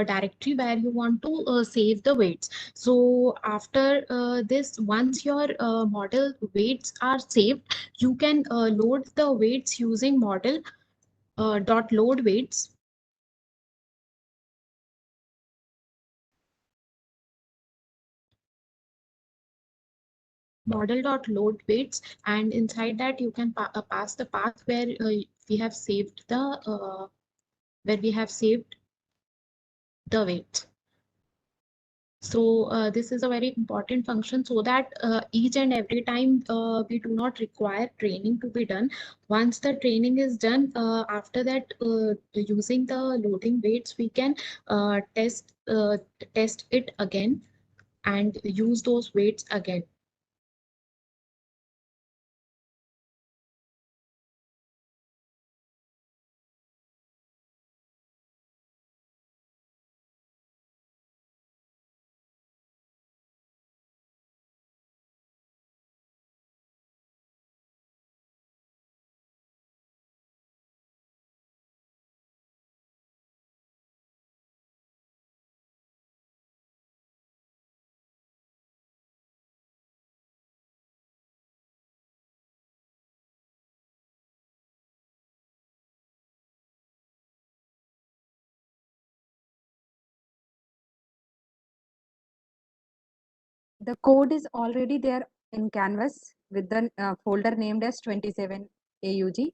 directory where you want to save the weights. So after this, once your model weights are saved, you can load the weights using model dot load weights. Model dot load weights, and inside that you can pass the path where we have saved the weights. So this is a very important function, so that each and every time we do not require training to be done. Once the training is done, after that using the loading weights, we can test it again and use those weights again. The code is already there in Canvas with the folder named as 27 AUG.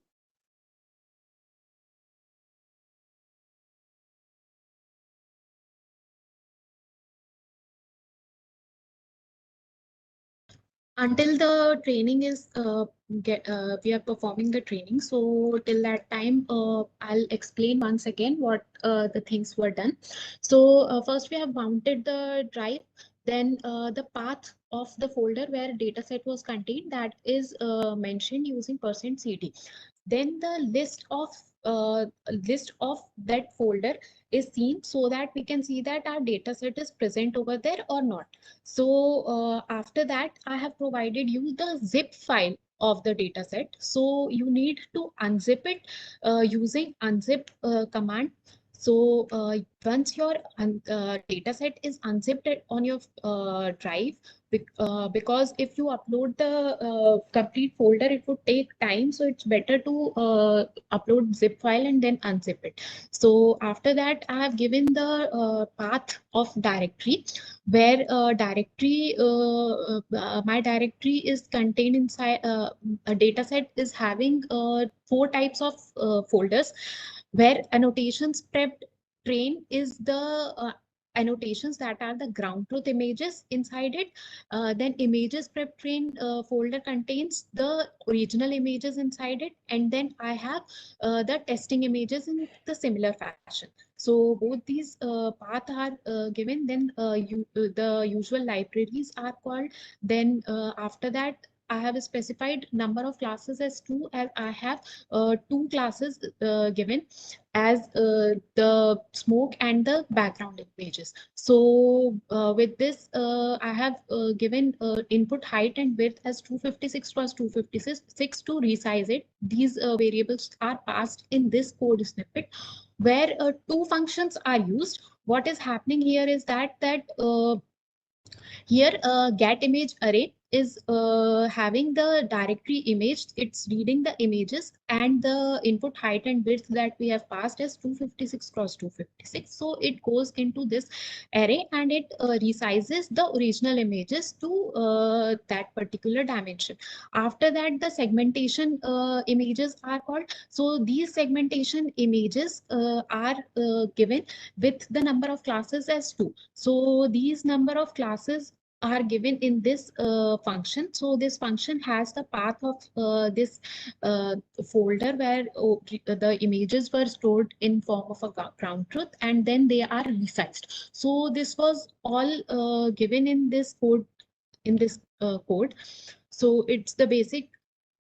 Until the training is we are performing the training, so till that time I'll explain once again what the things were done. So first we have mounted the drive, then the path of the folder where dataset was contained, that is mentioned using %cd. Then the list of that folder is seen, so that we can see that our dataset is present over there or not. So after that, I have provided you the zip file of the dataset. So you need to unzip it using unzip command. So once your dataset is unzipped on your drive, because if you upload the complete folder, it would take time. So it's better to upload zip file and then unzip it. So after that, I have given the path of directory, where my directory is contained inside a dataset is having 4 types of folders, where annotations prepped train is the annotations that are the ground truth images inside it. Then images prep train folder contains the original images inside it, and then I have the testing images in the similar fashion. So both these paths are given. Then the usual libraries are called. Then after that, I have specified number of classes as 2, as I have 2 classes given as the smoke and the background images. So with this, I have given input height and width as 256 plus 256 to resize it. These variables are passed in this code snippet, where 2 functions are used. What is happening here is that here get image array is having the directory image. It's reading the images, and the input height and width that we have passed is 256 cross 256. So it goes into this array, and it resizes the original images to that particular dimension. After that, the segmentation images are called. So these segmentation images are given with the number of classes as 2. So these number of classes are given in this function. So this function has the path of this folder where the images were stored in form of a ground truth, and then they are resized. So this was all given in this code, code. So it's the basic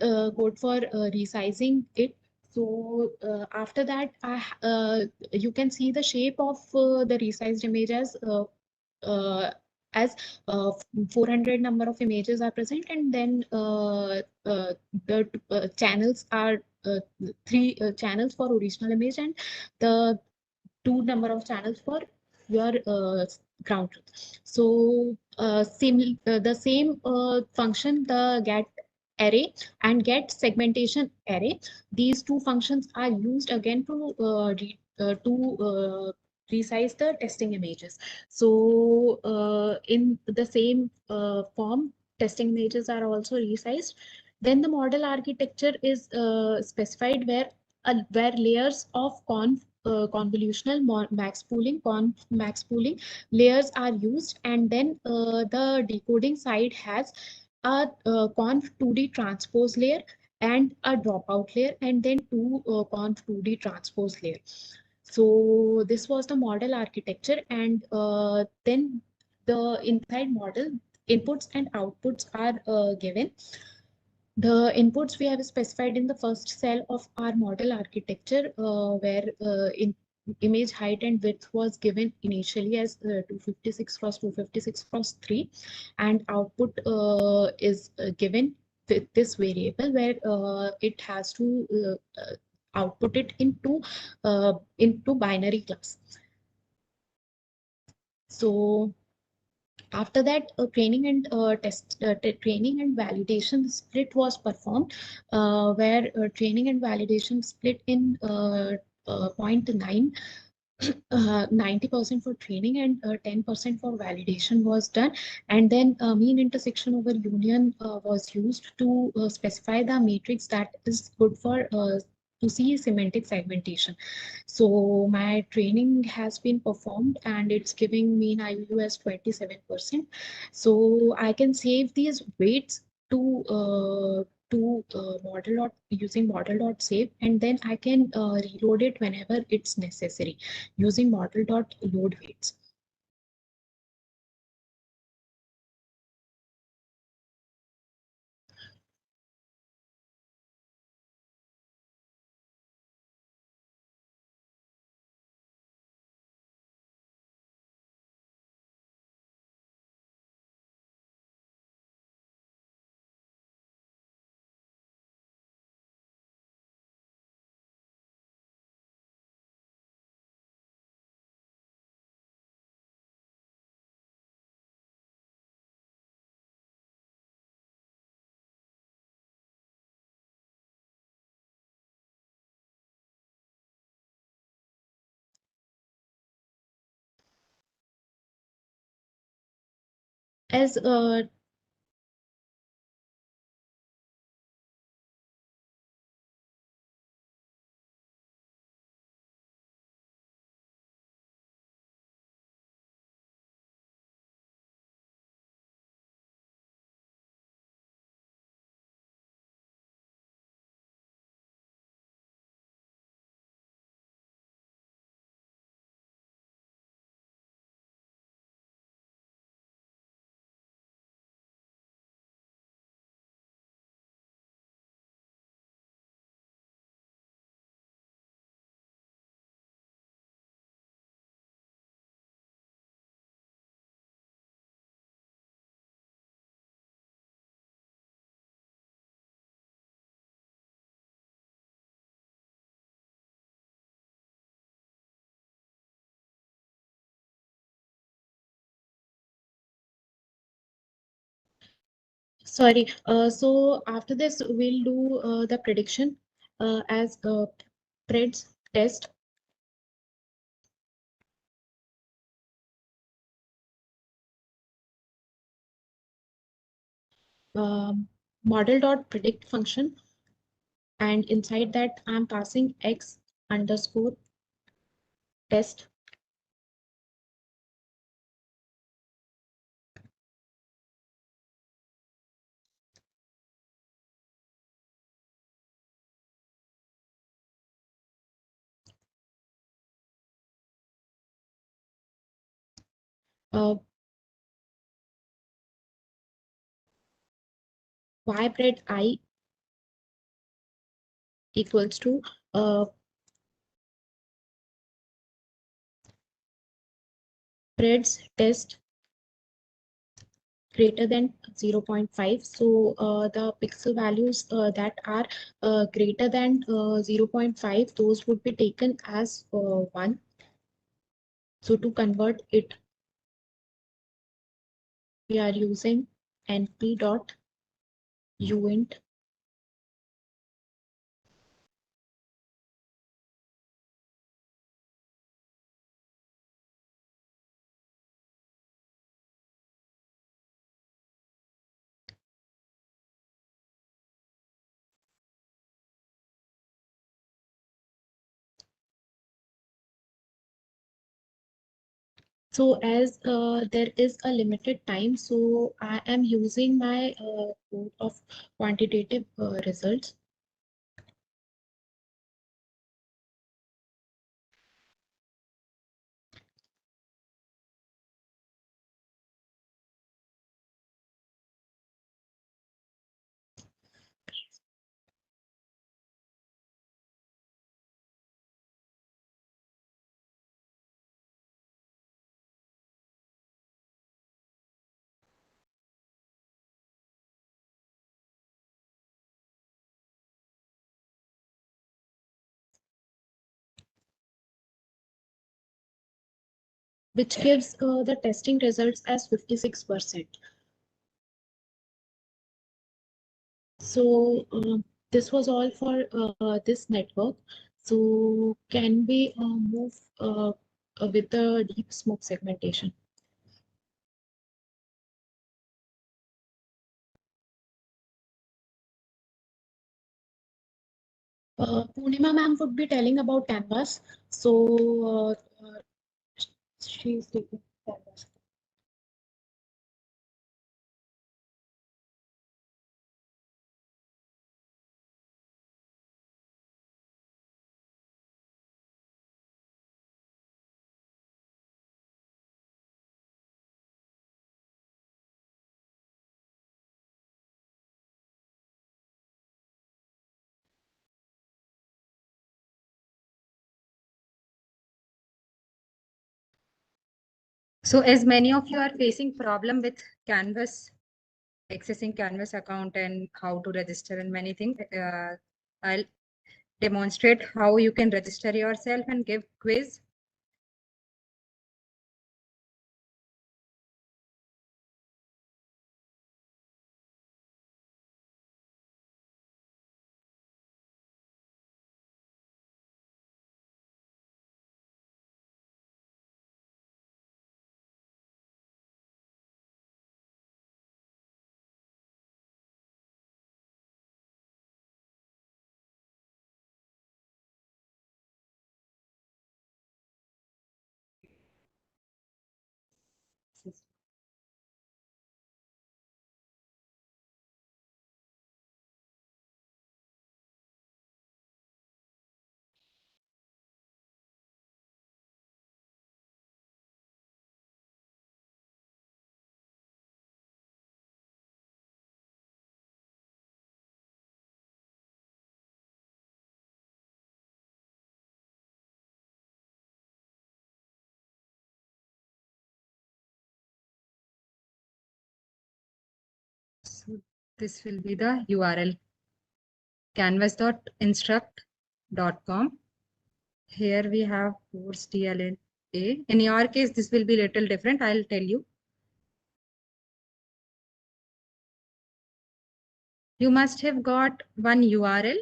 code for resizing it. So after that, you can see the shape of the resized image as 400 number of images are present, and then the channels are three channels for original image, and the two number of channels for your ground truth. So the same function, the get array and get segmentation array, these two functions are used again to resize the testing images. So in the same form, testing images are also resized. Then the model architecture is specified where layers of convolutional max pooling layers are used, and then the decoding side has a conv 2D transpose layer and a dropout layer, and then two conv 2D transpose layer. So this was the model architecture, and then the inside model inputs and outputs are given. The inputs we have specified in the first cell of our model architecture, where in image height and width was given initially as 256 cross 256 cross 3, and output is given with this variable where it has to output it into binary class. So after that, training and training and validation split was performed, where training and validation split in 0.9, 90% for training and 10% for validation was done. And then mean intersection over union was used to specify the matrix that is good for to see semantic segmentation. So my training has been performed, and it's giving mean IU as 27%. So I can save these weights to model dot using model dot save, and then I can reload it whenever it's necessary using model dot load weights. As Sorry. So after this, we'll do the prediction as PREDS test. Model.predict function, and inside that I'm passing x underscore test. Y pred I equals to PREDS test greater than 0.5. So the pixel values that are greater than 0.5, those would be taken as 1. So to convert it, we are using np.uint. So as there is a limited time, so I am using my code of quantitative results. Which gives the testing results as 56%. So this was all for this network. So can we move with the deep smoke segmentation? Purnima ma'am would be telling about Canvas. So she's taking Canvas. So as many of you are facing problem with Canvas, accessing Canvas account and how to register and many things, I'll demonstrate how you can register yourself and give quiz. So this will be the URL, canvas.instruct.com. Here we have course DLNA. In your case, this will be little different. I'll tell you. You must have got one URL.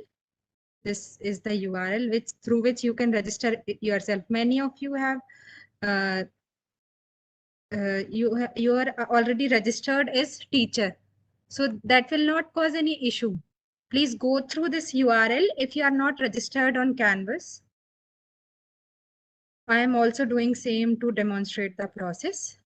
This is the URL through which you can register yourself. Many of you have you are already registered as teacher, so that will not cause any issue. Please go through this URL if you are not registered on Canvas. I am also doing same to demonstrate the process.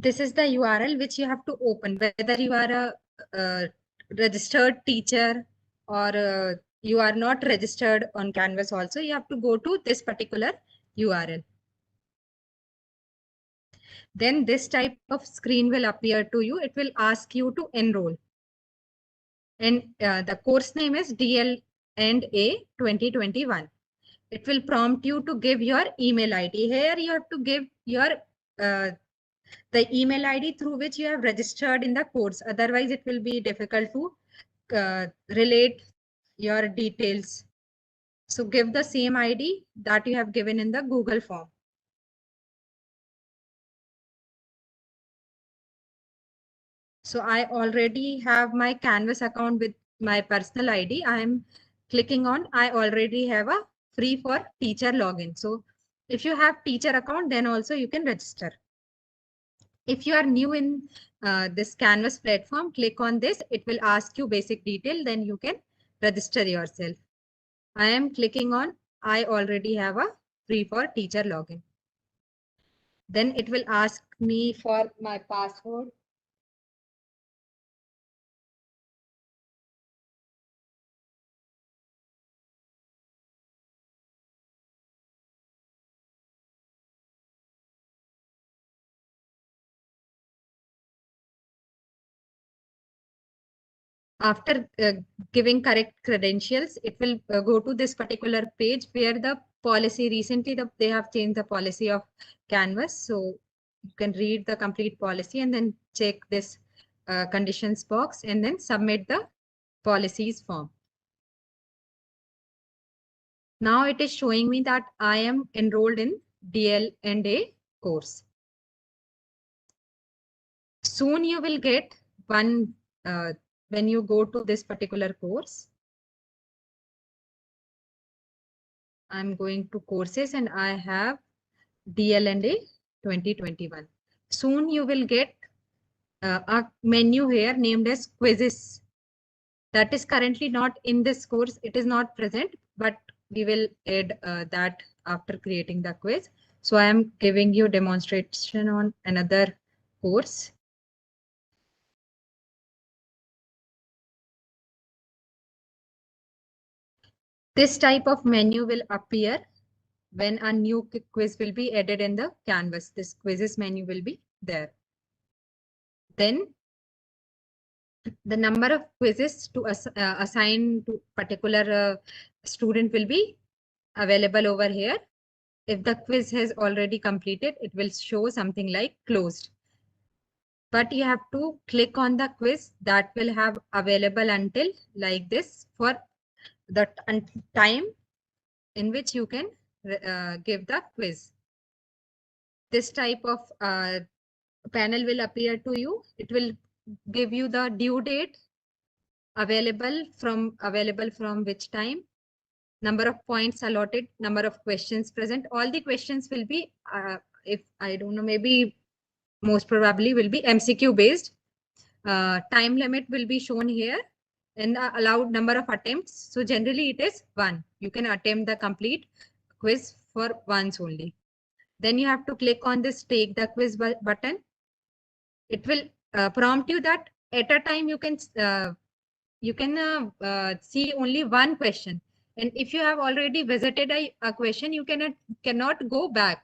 This is the URL which you have to open, whether you are a registered teacher or you are not registered on Canvas also, you have to go to this particular URL. Then this type of screen will appear to you. It will ask you to enroll. And the course name is DL&A 2021. It will prompt you to give your email ID. Here you have to give your the email ID through which you have registered in the course. Otherwise, it will be difficult to relate your details. So give the same ID that you have given in the Google form. So I already have my Canvas account with my personal ID. I am clicking on, I already have a free for teacher login. So if you have teacher account, then also you can register. If you are new in this Canvas platform, click on this. It will ask you basic detail, then you can register yourself. I am clicking on, I already have a free for teacher login. Then it will ask me for my password. After giving correct credentials, it will go to this particular page where the policy, recently they have changed the policy of Canvas. So you can read the complete policy and then check this conditions box and then submit the policies form. Now it is showing me that I am enrolled in DL&A course. Soon you will get one when you go to this particular course. I'm going to courses and I have DL&A 2021. Soon you will get a menu here named as quizzes. That is currently not in this course. It is not present, but we will add that after creating the quiz. So I am giving you demonstration on another course. This type of menu will appear when a new quiz will be added in the Canvas. This quizzes menu will be there. Then the number of quizzes to assign to particular student will be available over here. If the quiz has already completed, it will show something like closed. But you have to click on the quiz that will have available until like this for the time in which you can give the quiz. This type of panel will appear to you. It will give you the due date, available from which time, number of points allotted, number of questions present. All the questions will be, if I don't know, maybe most probably will be MCQ based. Time limit will be shown here and allowed number of attempts. So generally it is 1. You can attempt the complete quiz for once only. Then you have to click on this take the quiz button. It will prompt you that at a time you can see only one question. And if you have already visited a question, you cannot go back.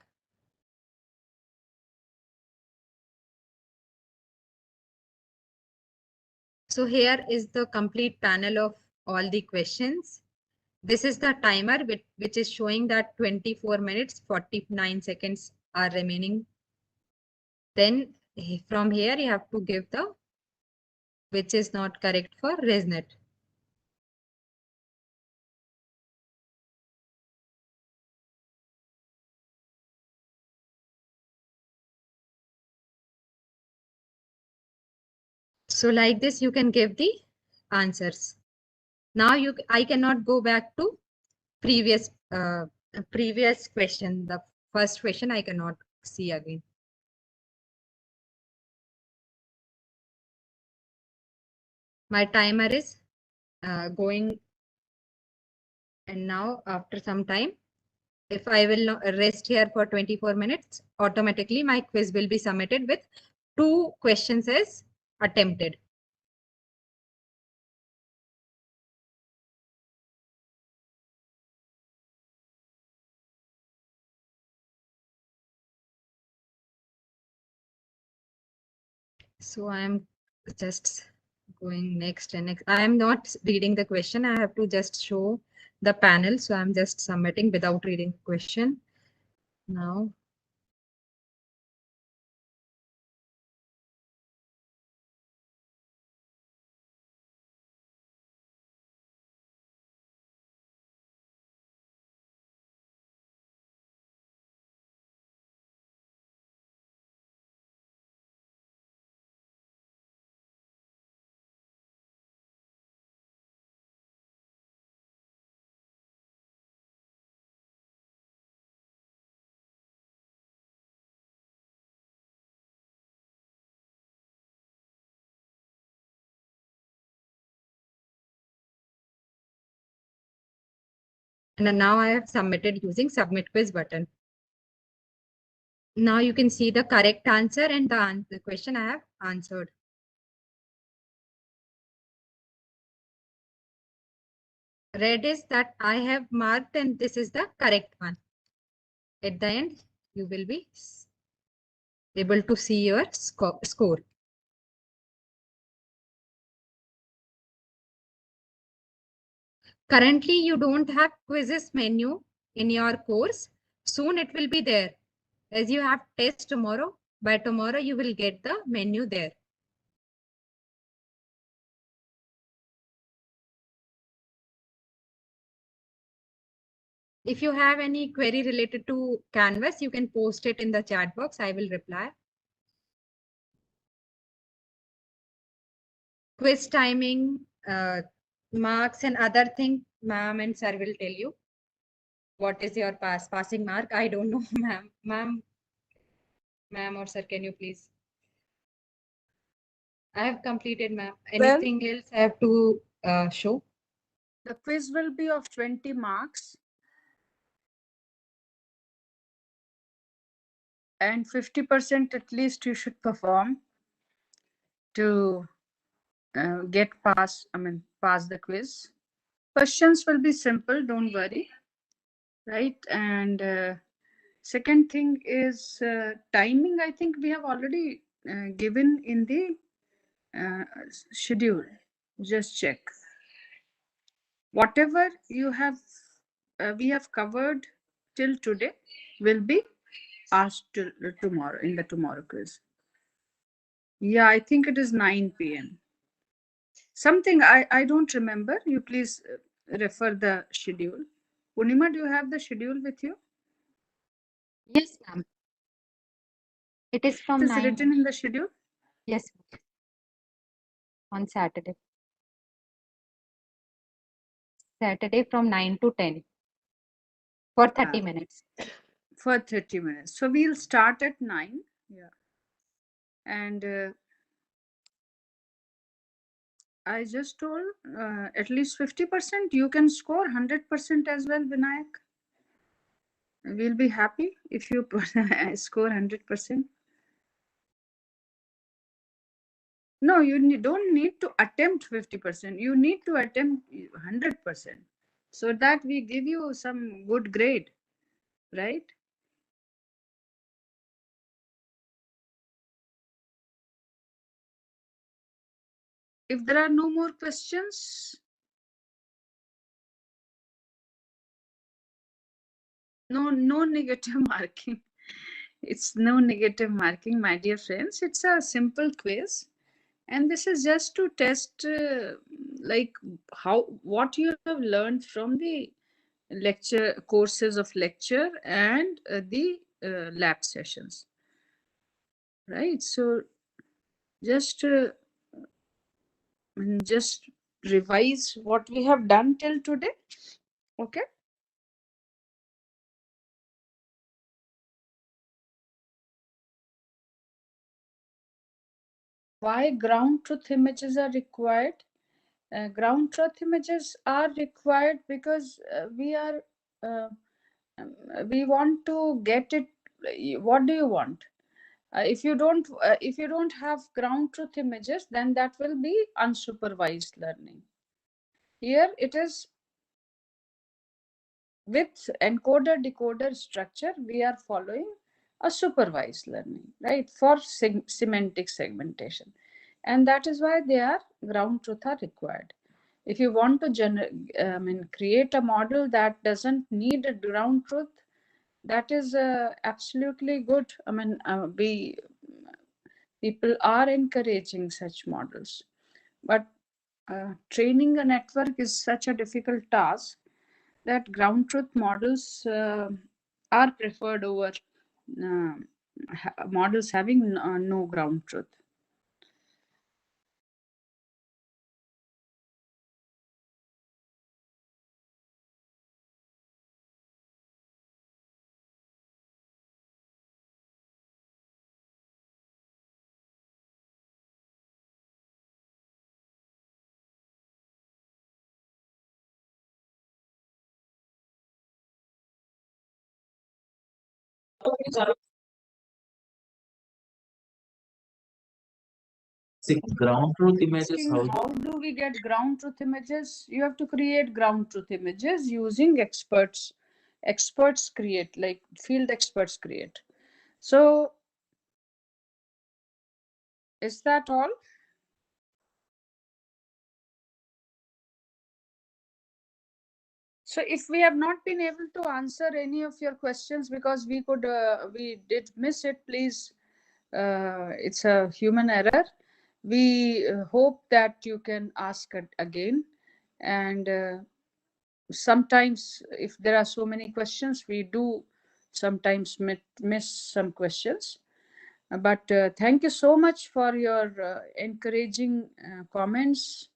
So here is the complete panel of all the questions. This is the timer which is showing that 24 minutes 49 seconds are remaining. Then from here you have to give the which is not correct for ResNet. So like this, you can give the answers. Now I cannot go back to previous question. The first question I cannot see again. My timer is going, and now after some time, if I will rest here for 24 minutes, automatically my quiz will be submitted with 2 questions as attempted. So I am just going next and next. I am not reading the question. I have to just show the panel. So I'm just submitting without reading the question. Now. And now I have submitted using submit quiz button. Now you can see the correct answer and the question I have answered. Red is that I have marked and this is the correct one. At the end, you will be able to see your score. Currently, you don't have quizzes menu in your course. Soon it will be there. As you have test tomorrow, by tomorrow you will get the menu there. If you have any query related to Canvas, you can post it in the chat box. I will reply. Quiz timing, marks and other thing, ma'am and sir will tell you. What is your passing mark? I don't know, ma'am. Ma'am or sir, can you please? I have completed, ma'am. Anything else I have to show? The quiz will be of 20 marks. And 50% at least you should perform to pass the quiz. Questions will be simple, don't worry. Right? And second thing is timing. I think we have already given in the schedule. Just check. Whatever you have, we have covered till today will be asked till tomorrow in the tomorrow quiz. Yeah, I think it is 9 p.m. Something I don't remember. You please refer the schedule. Punima, do you have the schedule with you? Yes, ma'am. It is from It is 9. written in the schedule? Yes. On Saturday. Saturday from 9 to 10 for 30 minutes. For 30 minutes. So we'll start at 9. Yeah. And I just told at least 50%. You can score 100% as well, Vinayak. We'll be happy if you score 100%. No, you don't need to attempt 50%. You need to attempt 100%. So that we give you some good grade, right? If there are no more questions, no negative marking. It's no negative marking, my dear friends. It's a simple quiz. And this is just to test what you have learned from the courses of lecture and the lab sessions. Right. So just just revise what we have done till today. Okay. Why ground truth images are required? Ground truth images are required because we want to get it. What do you want? If you don't have ground truth images, then that will be unsupervised learning. Here it is with encoder decoder structure, we are following a supervised learning, right, for semantic segmentation. And that is why they are ground truth are required. If you want to create a model that doesn't need a ground truth, that is absolutely good. People are encouraging such models, but training a network is such a difficult task that ground truth models are preferred over models having no ground truth. See, ground truth images, How do we get ground truth images? You have to create ground truth images using experts. Experts create, like field experts create. So is that all? So if we have not been able to answer any of your questions because we did miss it, please, it's a human error. We hope that you can ask it again. And sometimes if there are so many questions, we do sometimes miss some questions. But thank you so much for your encouraging comments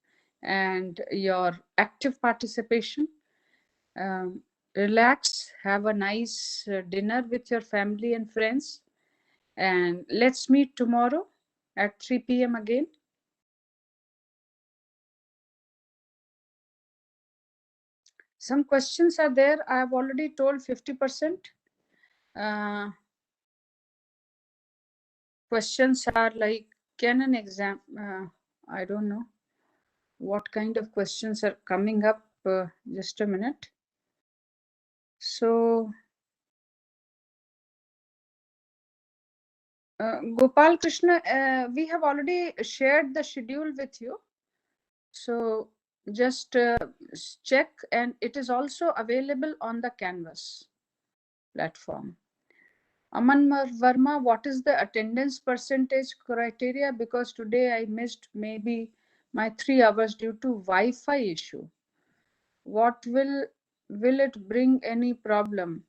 and your active participation. Relax, have a nice dinner with your family and friends, and let's meet tomorrow at 3 p.m. again. Some questions are there. I have already told 50%. Questions are like, can an exam, I don't know what kind of questions are coming up. Just a minute. So, Gopal Krishna, we have already shared the schedule with you. So just check, and it is also available on the Canvas platform. Aman Verma, what is the attendance percentage criteria? Because today I missed maybe my 3 hours due to Wi-Fi issue. What will it bring any problem?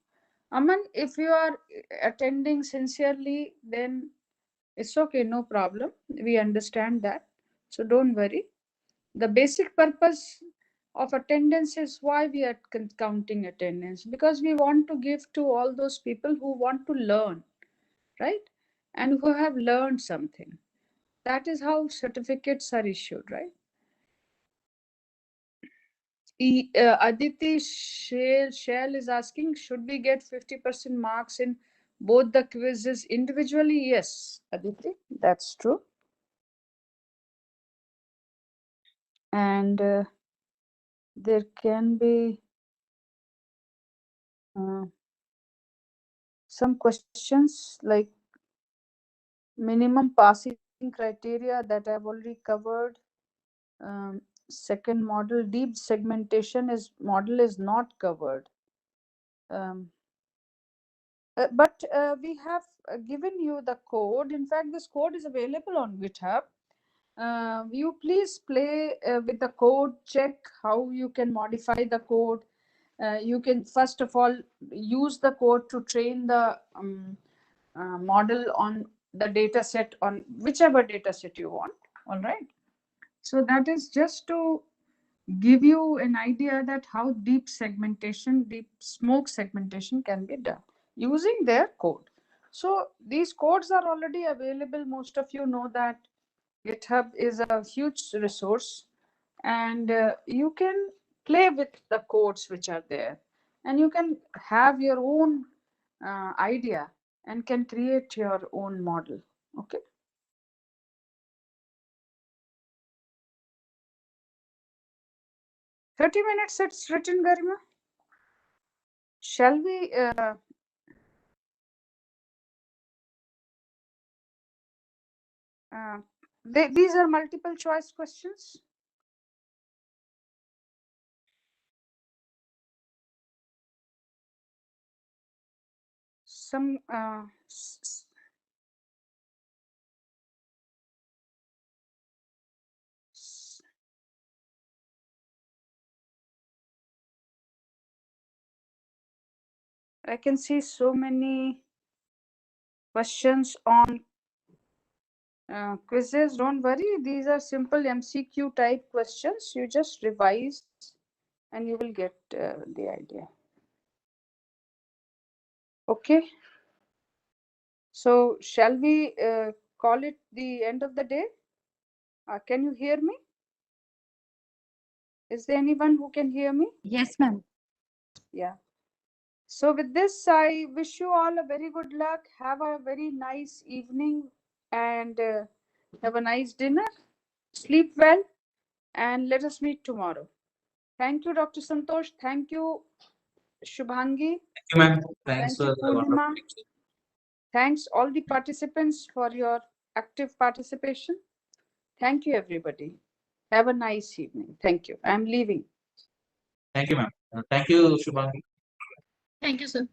Aman, if you are attending sincerely, then it's okay, no problem. We understand that. So don't worry. The basic purpose of attendance is why we are counting attendance, because we want to give to all those people who want to learn, right? And who have learned something. That is how certificates are issued, right? Aditi Shell is asking, should we get 50% marks in both the quizzes individually? Yes, Aditi, that's true. And there can be some questions like minimum passing criteria that I've already covered. Second model, deep segmentation model is not covered. But we have given you the code. In fact, this code is available on GitHub. You please play with the code, check how you can modify the code. You can first of all use the code to train the model on the data set, on whichever data set you want. All right. So that is just to give you an idea that how deep segmentation, deep smoke segmentation can be done using their code. So these codes are already available. Most of you know that GitHub is a huge resource, and you can play with the codes which are there, and you can have your own idea and can create your own model. Okay. "30 minutes" it's written, Garima. Shall we these are multiple choice questions. Some I can see so many questions on quizzes. Don't worry, these are simple MCQ type questions. You just revise and you will get the idea. Okay. So shall we call it the end of the day? Can you hear me? Is there anyone who can hear me? Yes, ma'am. Yeah. So with this, I wish you all a very good luck. Have a very nice evening and have a nice dinner. Sleep well and let us meet tomorrow. Thank you, Dr. Santosh. Thank you, Shubhangi. Thank you, ma'am. Thanks Thank for you, the wonderful Purnima. lecture. Thanks all the participants for your active participation. Thank you, everybody. Have a nice evening. Thank you. I'm leaving. Thank you, ma'am. Thank you, Shubhangi. Thank you, sir.